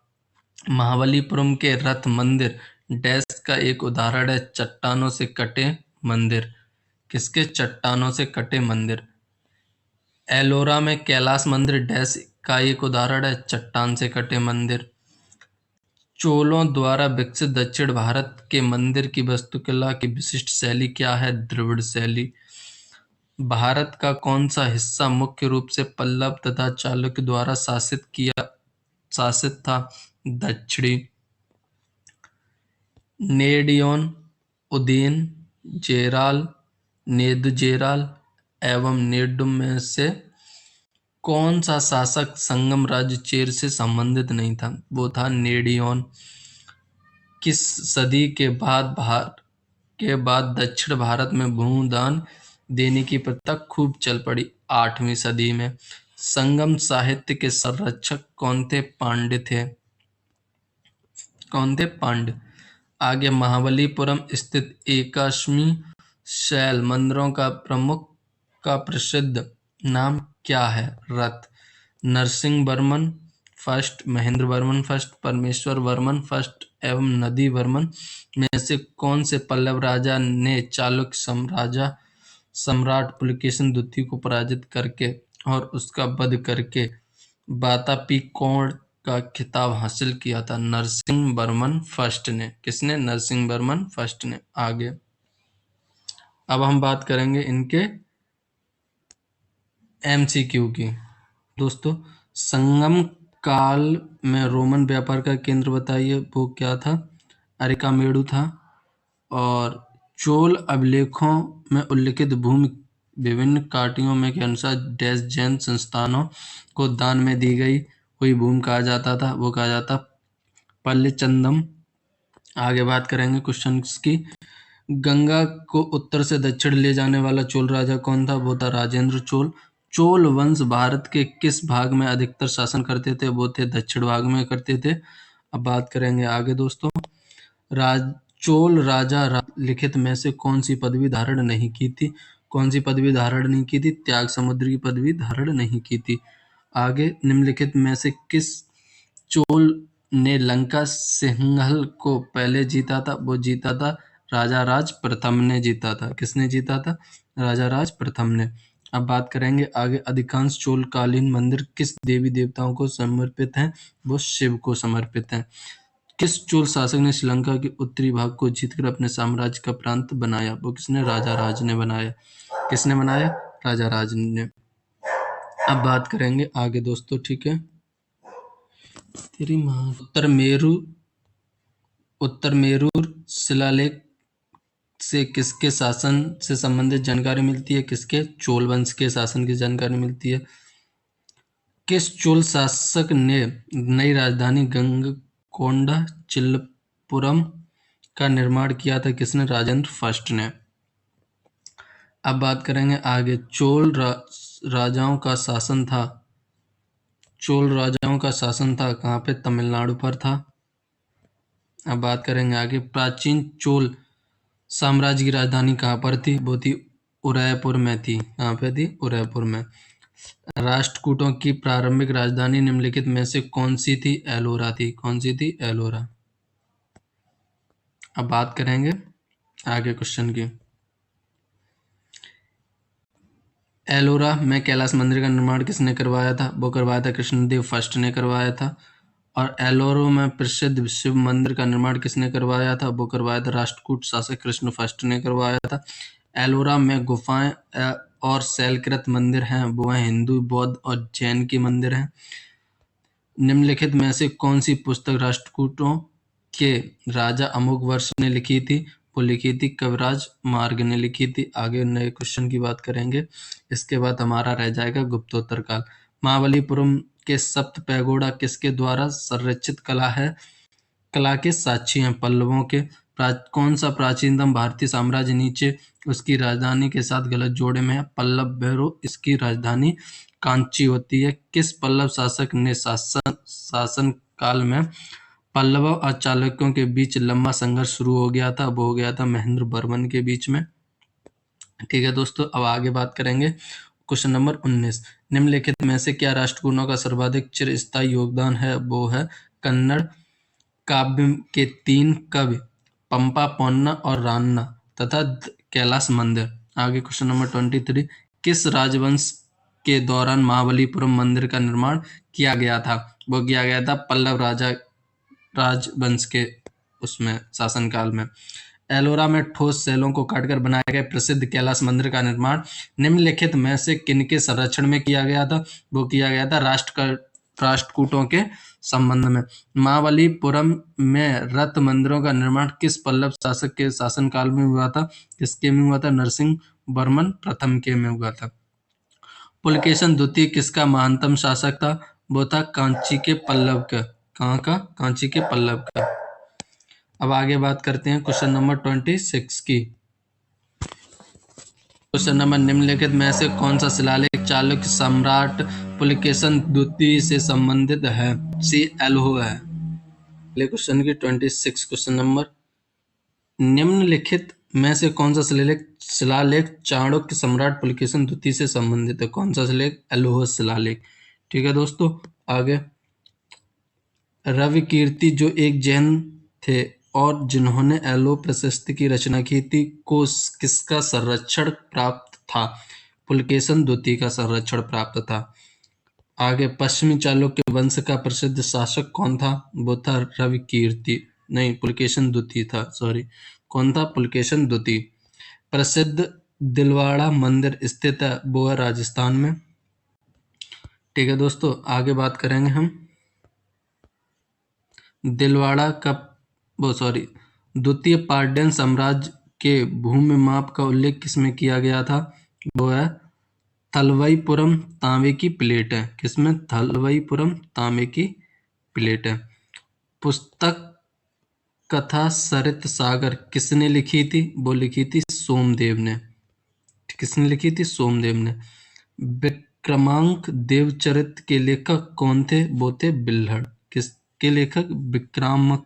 महाबलीपुरम के रथ मंदिर डैश का एक उदाहरण है? चट्टानों से कटे मंदिर। किसके? चट्टानों से कटे मंदिर। एलोरा में कैलाश मंदिर डैश का एक उदाहरण है? चट्टान से कटे मंदिर। चोलों द्वारा विकसित दक्षिण भारत के मंदिर की वास्तुकला की विशिष्ट शैली क्या है? द्रविड़ शैली। भारत का कौन सा हिस्सा मुख्य रूप से पल्लव तथा चालुक्य द्वारा शासित था? दक्षिणी। नेडियोन, उदयन, जेराल, नेदुजेराल एवं नेडुम में से कौन सा शासक संगम राज्य चेर से संबंधित नहीं था? वो था नेडियोन। किस सदी के बाद दक्षिण भारत में भूदान देने की प्रथा खूब चल पड़ी? 8वीं सदी में। संगम साहित्य के संरक्षक कौन थे? पांड्य थे। कौन थे? पांड्य। आगे महाबलीपुरम स्थित एकाश्मी शैल मंदिरों का प्रसिद्ध नाम क्या है? रथ। नरसिंह वर्मन फर्स्ट, महेंद्र वर्मन फर्स्ट, परमेश्वर वर्मन फर्स्ट एवं नदी वर्मन में से कौन से पल्लव राजा ने चालुक्य सम्राट पुलकेशिन द्वितीय को पराजित करके और उसका वध करके वातापीकोण का खिताब हासिल किया था? नरसिंह वर्मन फर्स्ट ने। किसने? नरसिंह वर्मन फर्स्ट ने। आगे अब हम बात करेंगे इनके एमसीक्यू की। दोस्तों, संगम काल में रोमन व्यापार का केंद्र बताइए। वो क्या था? अरिकामेडु था। और चोल अभिलेखों में उल्लिखित भूमि विभिन्न काटियों में के अनुसार डैश जैन संस्थानों को दान में दी गई हुई भूमि कहा जाता था? वो कहा जाता पल्लेचंदम। आगे बात करेंगे क्वेश्चन की। गंगा को उत्तर से दक्षिण ले जाने वाला चोल राजा कौन था? वो था राजेंद्र चोल। चोल वंश भारत के किस भाग में अधिकतर शासन करते थे? वो थे दक्षिण भाग में करते थे। अब बात करेंगे आगे दोस्तों। चोल राजा लिखित में से कौन सी पदवी धारण नहीं की थी? कौन सी पदवी धारण नहीं की थी? त्याग समुद्र की पदवी धारण नहीं की थी। आगे निम्नलिखित में से किस चोल ने लंका सिंहल को पहले जीता था? वो जीता था राजा राज प्रथम ने जीता था। किसने जीता था? राजा राज प्रथम ने। अब बात करेंगे आगे। अधिकांश चोल कालीन मंदिर किस देवी देवताओं को समर्पित हैं? वो शिव को समर्पित हैं। किस चोल शासक ने श्रीलंका के उत्तरी भाग को जीतकर अपने साम्राज्य का प्रांत बनाया? वो किसने? राजा राज ने बनाया। किसने बनाया? राजा राज ने। अब बात करेंगे आगे दोस्तों, ठीक है। तेरी माँ। उत्तर मेरू शिलालेख से किसके शासन से संबंधित जानकारी मिलती है? किसके? चोल वंश के शासन की जानकारी मिलती है। किस चोल शासक ने नई राजधानी गंगकोंडा चिल्लपुरम का निर्माण किया था? किसने? राजेंद्र फर्स्ट ने। अब बात करेंगे आगे। राजाओं का शासन था चोल राजाओं का शासन था कहाँ पे? तमिलनाडु पर था। अब बात करेंगे आगे। प्राचीन चोल साम्राज्य की राजधानी कहाँ पर थी? वो थी उदयपुर में थी। कहाँ पे थी? उदयपुर में। राष्ट्रकूटों की प्रारंभिक राजधानी निम्नलिखित में से कौन सी थी? एलोरा थी। कौन सी थी? एलोरा। अब बात करेंगे आगे क्वेश्चन की। एलोरा में कैलाश मंदिर का निर्माण किसने करवाया था? वो करवाया था कृष्णदेव फर्स्ट ने करवाया था। और एलोरा में प्रसिद्ध शिव मंदिर का निर्माण किसने करवाया था? वो करवाया था राष्ट्रकूट शासक कृष्ण फर्स्ट ने करवाया था। एलोरा में गुफाएं और शैलकृत मंदिर हैं। वो हैं हिंदू, बौद्ध और जैन के मंदिर हैं। निम्नलिखित में से कौन सी पुस्तक राष्ट्रकूटों के राजा अमोघवर्ष ने लिखी थी? वो लिखी थी कविराज मार्ग ने लिखी थी। आगे नए क्वेश्चन की बात करेंगे। इसके बाद हमारा रह जाएगा गुप्तोत्तर काल। महाबलीपुरम के सप्त पैगोडा किसके द्वारा संरक्षित कला के साक्षी हैं? पल्लवों के। कौन सा प्राचीनतम भारतीय साम्राज्य नीचे उसकी राजधानी के साथ गलत जोड़े में है? पल्लव भैरव। इसकी राजधानी कांची होती है। किस पल्लव शासक ने शासन काल में पल्लवों और चालुक्यों के बीच लंबा संघर्ष शुरू हो गया था? वो हो गया था महेंद्र वर्मन के बीच में। ठीक है दोस्तों, अब आगे बात करेंगे। Question number 19। निम्नलिखित में से क्या राष्ट्रकूटों का सर्वाधिक चिरस्थायी योगदान है? वो है कन्नड़ काव्य के 3 कवि पंपा, पोन्ना और रान्ना तथा कैलाश मंदिर। आगे क्वेश्चन नंबर 23। किस राजवंश के दौरान महाबलीपुरम मंदिर का निर्माण किया गया था? वो किया गया था पल्लव राजा राजवंश के उसमें शासनकाल में। एलोरा में ठोस शैलों को काटकर बनाए गए प्रसिद्ध कैलाश मंदिर का निर्माण निम्नलिखित में से किनके संरक्षण में किया गया था? वो किया गया था राष्ट्रकूटों के संबंध में। महाबलीपुरम में रथ मंदिरों का निर्माण किस पल्लव शासक के शासनकाल में हुआ था? किसके में हुआ था? नरसिंह वर्मन प्रथम के में हुआ था। पुलकेशन द्वितीय किसका महानतम शासक था? वो था कांची के पल्लव का। कहाँ का? कांची के पल्लव का। अब आगे बात करते हैं क्वेश्चन नंबर 26 की। क्वेश्चन नंबर निम्नलिखित में से कौन सा शिलालेख चालुक्य सम्राट पुलकेशन द्वितीय से संबंधित है? सी एल्हो है। क्वेश्चन की 26 क्वेश्चन नंबर, निम्नलिखित में से कौन सा शिलालेख चाणक्य सम्राट पुलकेशन द्वितीय से संबंधित है? कौन सा शिलालेख? एल्हो शिलालेख। ठीक है दोस्तों, आगे। रवि कीर्ति जो एक जैन थे और जिन्होंने एल्हो प्रशस्ति की रचना की थी, को किसका संरक्षण प्राप्त था? पुलकेशन द्वितीय का संरक्षण प्राप्त था। आगे, पश्चिमी चालुक्य वंश का प्रसिद्ध शासक कौन था? वो था रवि कीर्ति, नहीं पुलकेशन द्वितीय था, सॉरी। कौन था? पुलकेशन द्वितीय। प्रसिद्ध दिलवाड़ा मंदिर स्थित है, वो है राजस्थान में। ठीक है दोस्तों, आगे बात करेंगे हम दिलवाड़ा का, वो सॉरी, द्वितीय पार्डियन साम्राज्य के भूमि माप का उल्लेख किसमें किया गया था? वो है थलवईपुरम तांबे की प्लेट है। किसमें? थलवईपुरम तांबे की प्लेट है। पुस्तक कथा सरित सागर किसने लिखी थी? वो लिखी थी सोमदेव ने। किसने लिखी थी? सोमदेव ने। विक्रमांक देवचरित के लेखक कौन थे? वो थे बिल्हड़। किसके लेखक? विक्रमांक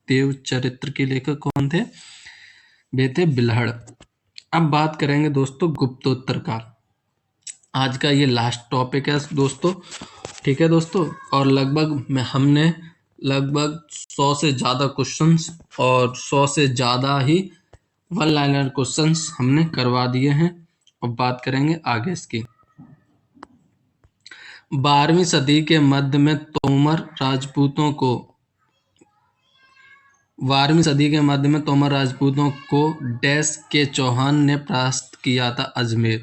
देवचरित्र के लेखक कौन थे? वे थे बिल्हड़। अब बात करेंगे दोस्तों गुप्तोत्तर काल। आज का ये लास्ट टॉपिक है दोस्तों। ठीक है दोस्तों, और हमने लगभग 100 से ज़्यादा क्वेश्चंस और 100 से ज़्यादा ही वन लाइनर क्वेश्चंस हमने करवा दिए हैं। अब बात करेंगे आगे इसकी। 12वीं सदी के मध्य में तोमर राजपूतों को 12वीं सदी के मध्य में तोमर राजपूतों को डैश के चौहान ने परास्त किया था? अजमेर।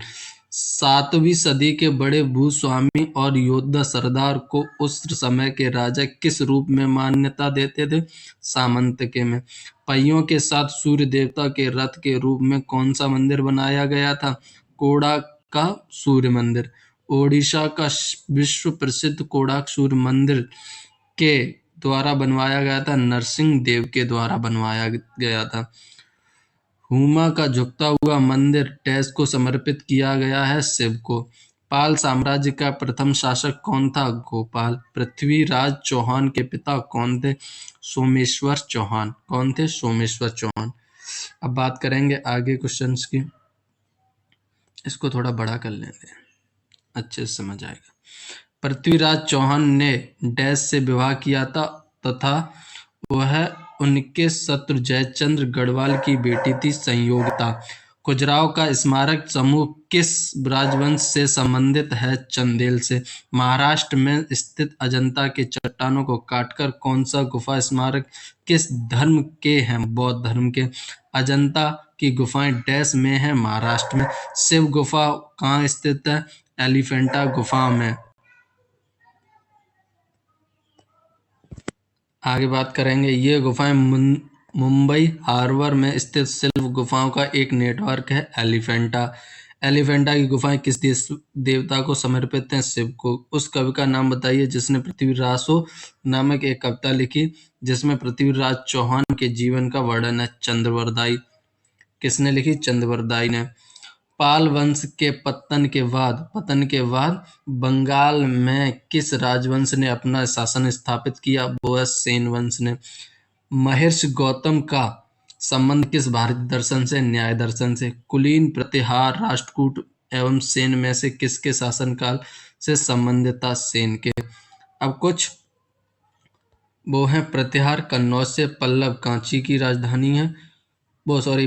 7वीं सदी के बड़े भूस्वामी और योद्धा सरदार को उस समय के राजा किस रूप में मान्यता देते थे? सामंत के में। पहियों के साथ सूर्य देवता के रथ के रूप में कौन सा मंदिर बनाया गया था? कोणार्क का सूर्य मंदिर। ओडिशा का विश्व प्रसिद्ध कोणार्क सूर्य मंदिर के द्वारा बनवाया गया था? नरसिंह देव के द्वारा बनवाया गया था। हुमा का झुकता हुआ मंदिर डैश को समर्पित किया गया है? शिव को। पाल साम्राज्य का प्रथम शासक कौन था? गोपाल। पृथ्वीराज चौहान के पिता कौन थे? सोमेश्वर चौहान। कौन थे? सोमेश्वर चौहान। अब बात करेंगे आगे क्वेश्चंस की। इसको थोड़ा बड़ा कर लेंगे, अच्छे से समझ आएगा। पृथ्वीराज चौहान ने डैश से विवाह किया था तथा वह उनके शत्रु जयचंद्र गढ़वाल की बेटी थी संयोगिता। खजुराहो का स्मारक समूह किस राजवंश से संबंधित है? चंदेल से। महाराष्ट्र में स्थित अजंता के चट्टानों को काटकर कौन सा गुफा स्मारक किस धर्म के हैं? बौद्ध धर्म के। अजंता की गुफाएं डैश में है? महाराष्ट्र में। शिव गुफा कहाँ स्थित है? एलिफेंटा गुफा में। आगे बात करेंगे, ये गुफाएं मुंबई हार्बर में स्थित शिल्प गुफाओं का एक नेटवर्क है, एलिफेंटा। एलिफेंटा की गुफाएं किस देवता को समर्पित हैं? शिव को। उस कवि का नाम बताइए जिसने पृथ्वीरासो नामक एक कविता लिखी जिसमें पृथ्वीराज चौहान के जीवन का वर्णन है? चंद्रवरदाई। किसने लिखी? चंद्रवरदाई ने। पाल वंश के पतन के बाद बंगाल में किस राजवंश ने अपना शासन स्थापित किया? वो है सेन वंश ने। महर्षि गौतम का संबंध किस भारतीय दर्शन से? न्याय दर्शन से। कुलीन, प्रतिहार, राष्ट्रकूट एवं सेन में से किसके शासनकाल से संबंधित था? सेन के। अब कुछ वो है प्रतिहार कन्नौज से। पल्लव कांची की राजधानी है, वो सॉरी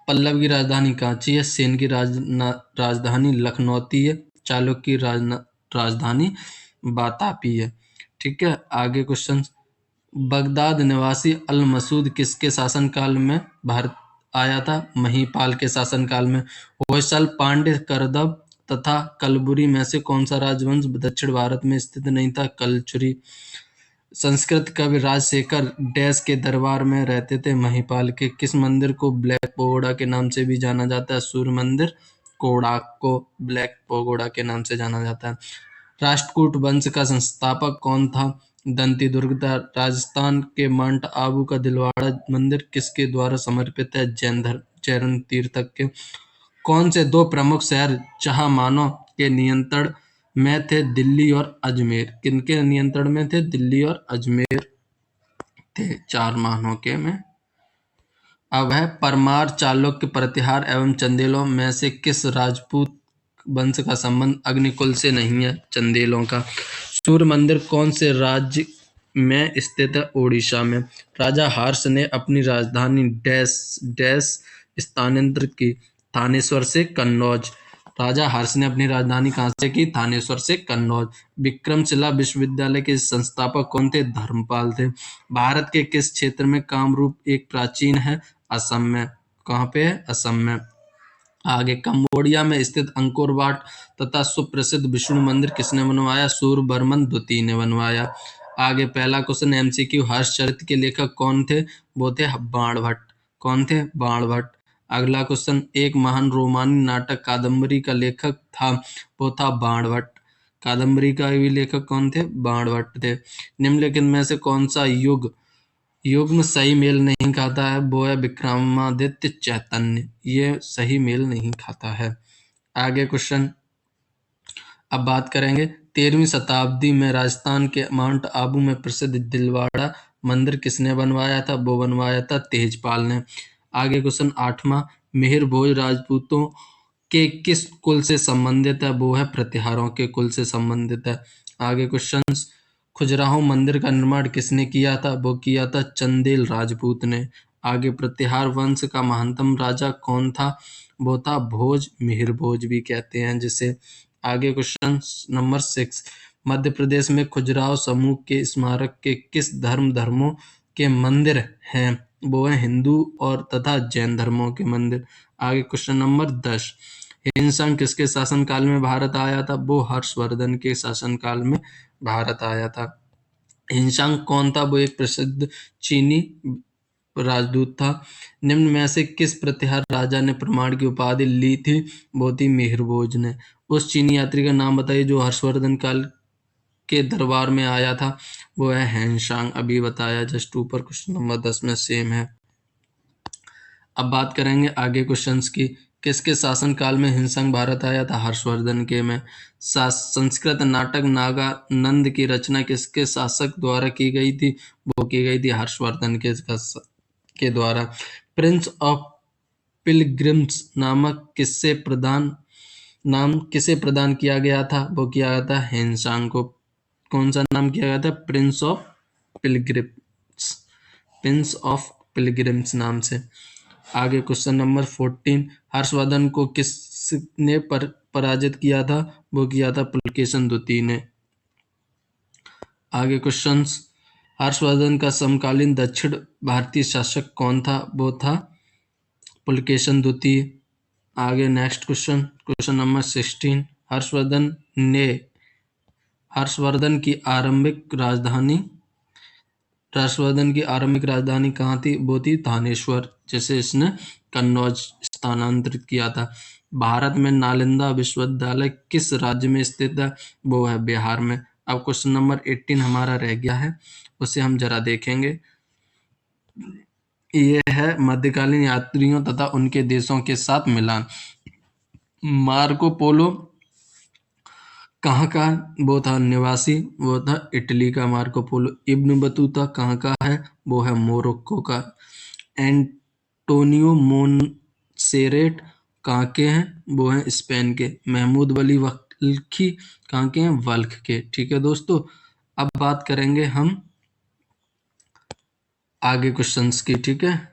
पल्लव की राजधानी कांची है। सेन की राजधानी लखनौती है। चालुक्य की राजधानी वातापी है। ठीक है, आगे क्वेश्चन बगदाद निवासी अल मसूद किसके शासनकाल में भारत आया था? महीपाल के शासनकाल में। होयसल, पांड्य, करदम तथा कलबुरी में से कौन सा राजवंश दक्षिण भारत में स्थित नहीं था? कलचुरी। संस्कृत कवि राजशेखर डैश के दरबार में रहते थे? महीपाल के। किस मंदिर को ब्लैक पगोड़ा के नाम से भी जाना जाता है? सूर्य मंदिर। कोणार्क को ब्लैक पगोड़ा के नाम से जाना जाता है। राष्ट्रकूट वंश का संस्थापक कौन था? दंती दुर्गता। राजस्थान के माउंट आबू का दिलवाड़ा मंदिर किसके द्वारा समर्पित है? जैन तीर्थक के। कौन से दो प्रमुख शहर चहामानों के नियंत्रण में थे? दिल्ली और अजमेर। किनके नियंत्रण में थे? दिल्ली और अजमेर थे चार मानों के में। अब है परमार, चालुक्य, प्रतिहार एवं चंदेलों में से किस राजपूत वंश का संबंध अग्निकुल से नहीं है? चंदेलों का। सूर्य मंदिर कौन से राज्य में स्थित है? ओडिशा में। राजा हर्ष ने अपनी राजधानी डैश डैश स्थानांतरित की? थानेश्वर से कन्नौज। राजा हर्ष ने अपनी राजधानी कहाँ से की? थानेश्वर से कन्नौज। विक्रमशिला विश्वविद्यालय के संस्थापक कौन थे? धर्मपाल थे। भारत के किस क्षेत्र में कामरूप एक प्राचीन है? असम में। कहाँ पे है? असम में। आगे कंबोडिया में स्थित अंकोर वाट तथा सुप्रसिद्ध विष्णु मंदिर किसने बनवाया? सूर्यवर्मन द्वितीय ने बनवाया। आगे पहला क्वेश्चन एमसीक्यू, हर्षचरित के लेखक कौन थे? वो थे बाणभट्ट। कौन थे? बाणभट्ट। अगला क्वेश्चन, एक महान रोमानी नाटक कादम्बरी का लेखक था? वो था बाणभट्ट। कादम्बरी का भी लेखक कौन थे? बाणभट्ट थे। निम्नलिखित में से कौन सा युग्म सही मेल नहीं खाता है? वो है विक्रमादित्य चैतन्य। ये सही मेल नहीं खाता है। आगे क्वेश्चन, अब बात करेंगे 13वीं शताब्दी में राजस्थान के माउंट आबू में प्रसिद्ध दिलवाड़ा मंदिर किसने बनवाया था? वो बनवाया था तेजपाल ने। आगे क्वेश्चन 8वां, मिहिर भोज राजपूतों के किस कुल से संबंधित है? वो है प्रतिहारों के कुल से संबंधित है। आगे क्वेश्चन, खजुराहो मंदिर का निर्माण किसने किया था? वो किया था चंदेल राजपूत ने। आगे प्रतिहार वंश का महानतम राजा कौन था? वो था भोज, मिहिर भोज भी कहते हैं जिसे। आगे क्वेश्चन नंबर 6, मध्य प्रदेश में खजुराहो समूह के स्मारक के किस धर्मों के मंदिर हैं? वो है हिंदू और तथा जैन धर्मों के मंदिर। आगे क्वेश्चन नंबर 10, हिंसंग किसके शासनकाल में भारत आया था? वो हर्षवर्धन के शासनकाल में भारत आया था। हिंसंग कौन था? वो एक प्रसिद्ध चीनी राजदूत था। निम्न में से किस प्रतिहार राजा ने प्रमाण की उपाधि ली थी? वो थी मिहिर भोज ने। उस चीनी यात्री का नाम बताइए जो हर्षवर्धन काल के दरबार में आया था। वो है हैंशांग, अभी बताया जस्ट ऊपर क्वेश्चन नंबर 10 में सेम है। अब बात करेंगे आगे क्वेश्चंस की। किसके शासनकाल में हिंसंग भारत आया था? हर्षवर्धन के में। संस्कृत नाटक नागानंद की रचना किसके शासक द्वारा की गई थी? वो की गई थी हर्षवर्धन के द्वारा। प्रिंस ऑफ पिलग्रिम्स नाम किसे प्रदान किया गया था? वो किया गया था हिंसंग को। कौन सा नाम किया गया था? प्रिंस ऑफ पिलग्रिम्स नाम से। आगे क्वेश्चन नंबर 14, हर्षवर्धन को किसने पराजित किया था? वो किया था पुलकेशन द्वितीय ने। आगे क्वेश्चंस, हर्षवर्धन का समकालीन दक्षिण भारतीय शासक कौन था? वो था पुलकेशन द्वितीय। आगे नेक्स्ट क्वेश्चन नंबर 16, हर्षवर्धन की आरंभिक राजधानी कहाँ थी? वो थी थानेश्वर, जिसे इसने कन्नौज स्थानांतरित किया था। भारत में नालंदा विश्वविद्यालय किस राज्य में स्थित है? वो है बिहार में। अब क्वेश्चन नंबर 18 हमारा रह गया है, उसे हम जरा देखेंगे। ये है मध्यकालीन यात्रियों तथा उनके देशों के साथ मिलान। मार्को पोलो कहाँ का? वो था निवासी, वो था इटली का मार्को पोलो। इब्न बतूता कहाँ का है? वो है मोरक्को का। एंटोनियो मोनसेरेट कहाँ के हैं? वो हैं स्पेन के। महमूद वली वल्खी कहाँ के हैं? वल्ख के। ठीक है दोस्तों, अब बात करेंगे हम आगे क्वेश्चंस की। ठीक है,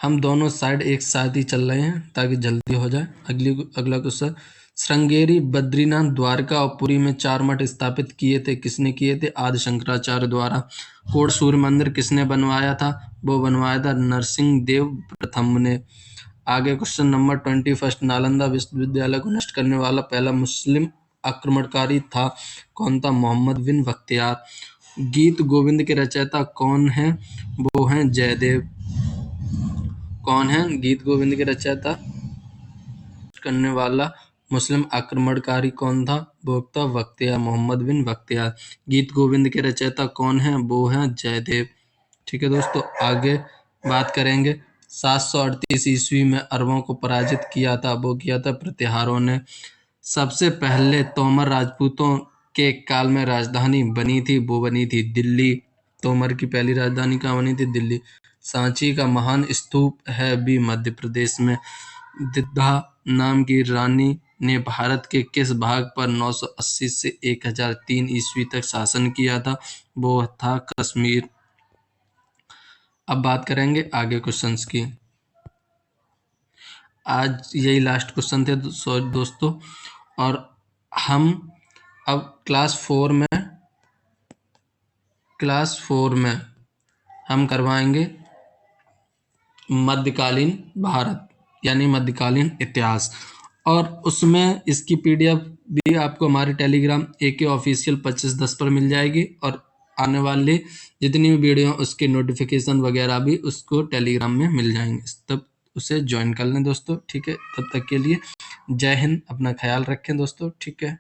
हम दोनों साइड एक साथ ही चल रहे हैं ताकि जल्दी हो जाए। अगला क्वेश्चन, श्रृंगेरी, बद्रीनाथ, द्वारका और पुरी में 4 मठ स्थापित किए थे। किसने किए थे? आदि शंकराचार्य द्वारा। कोट सूर्य मंदिर किसने बनवाया था? वो बनवाया था नरसिंह देव प्रथम ने। आगे क्वेश्चन नंबर 21, नालंदा विश्वविद्यालय को नष्ट करने वाला पहला मुस्लिम आक्रमणकारी था? कौन था? मोहम्मद बिन बख्तियार। गीत गोविंद के रचयिता कौन है? वो हैं जयदेव। कौन है गीत गोविंद के रचयिता? करने वाला मुस्लिम आक्रमणकारी कौन था? वो था बख्तियार, मोहम्मद बिन बख्तियार। गीत गोविंद के रचयिता कौन है? वो है जयदेव। ठीक है दोस्तों, आगे बात करेंगे। 738 ईस्वी में अरबों को पराजित किया था? वो किया था प्रतिहारों ने। सबसे पहले तोमर राजपूतों के काल में राजधानी बनी थी? वो बनी थी दिल्ली। तोमर की पहली राजधानी कहाँ बनी थी? दिल्ली। सांची का महान स्तूप है भी मध्य प्रदेश में। दिद्धा नाम की रानी ने भारत के किस भाग पर 980 से 1003 ईस्वी तक शासन किया था? वो था कश्मीर। अब बात करेंगे आगे क्वेश्चंस की। आज यही लास्ट क्वेश्चन थे दोस्तों, और हम अब क्लास 4 में हम करवाएंगे मध्यकालीन भारत, यानी मध्यकालीन इतिहास। और उसमें इसकी पीडीएफ भी आपको हमारे टेलीग्राम AK ऑफिशियल 2510 पर मिल जाएगी, और आने वाली जितनी भी वीडियो उसके नोटिफिकेशन वगैरह भी उसको टेलीग्राम में मिल जाएंगे, तब उसे ज्वाइन कर लें दोस्तों। ठीक है, तब तक के लिए जय हिंद, अपना ख्याल रखें दोस्तों। ठीक है।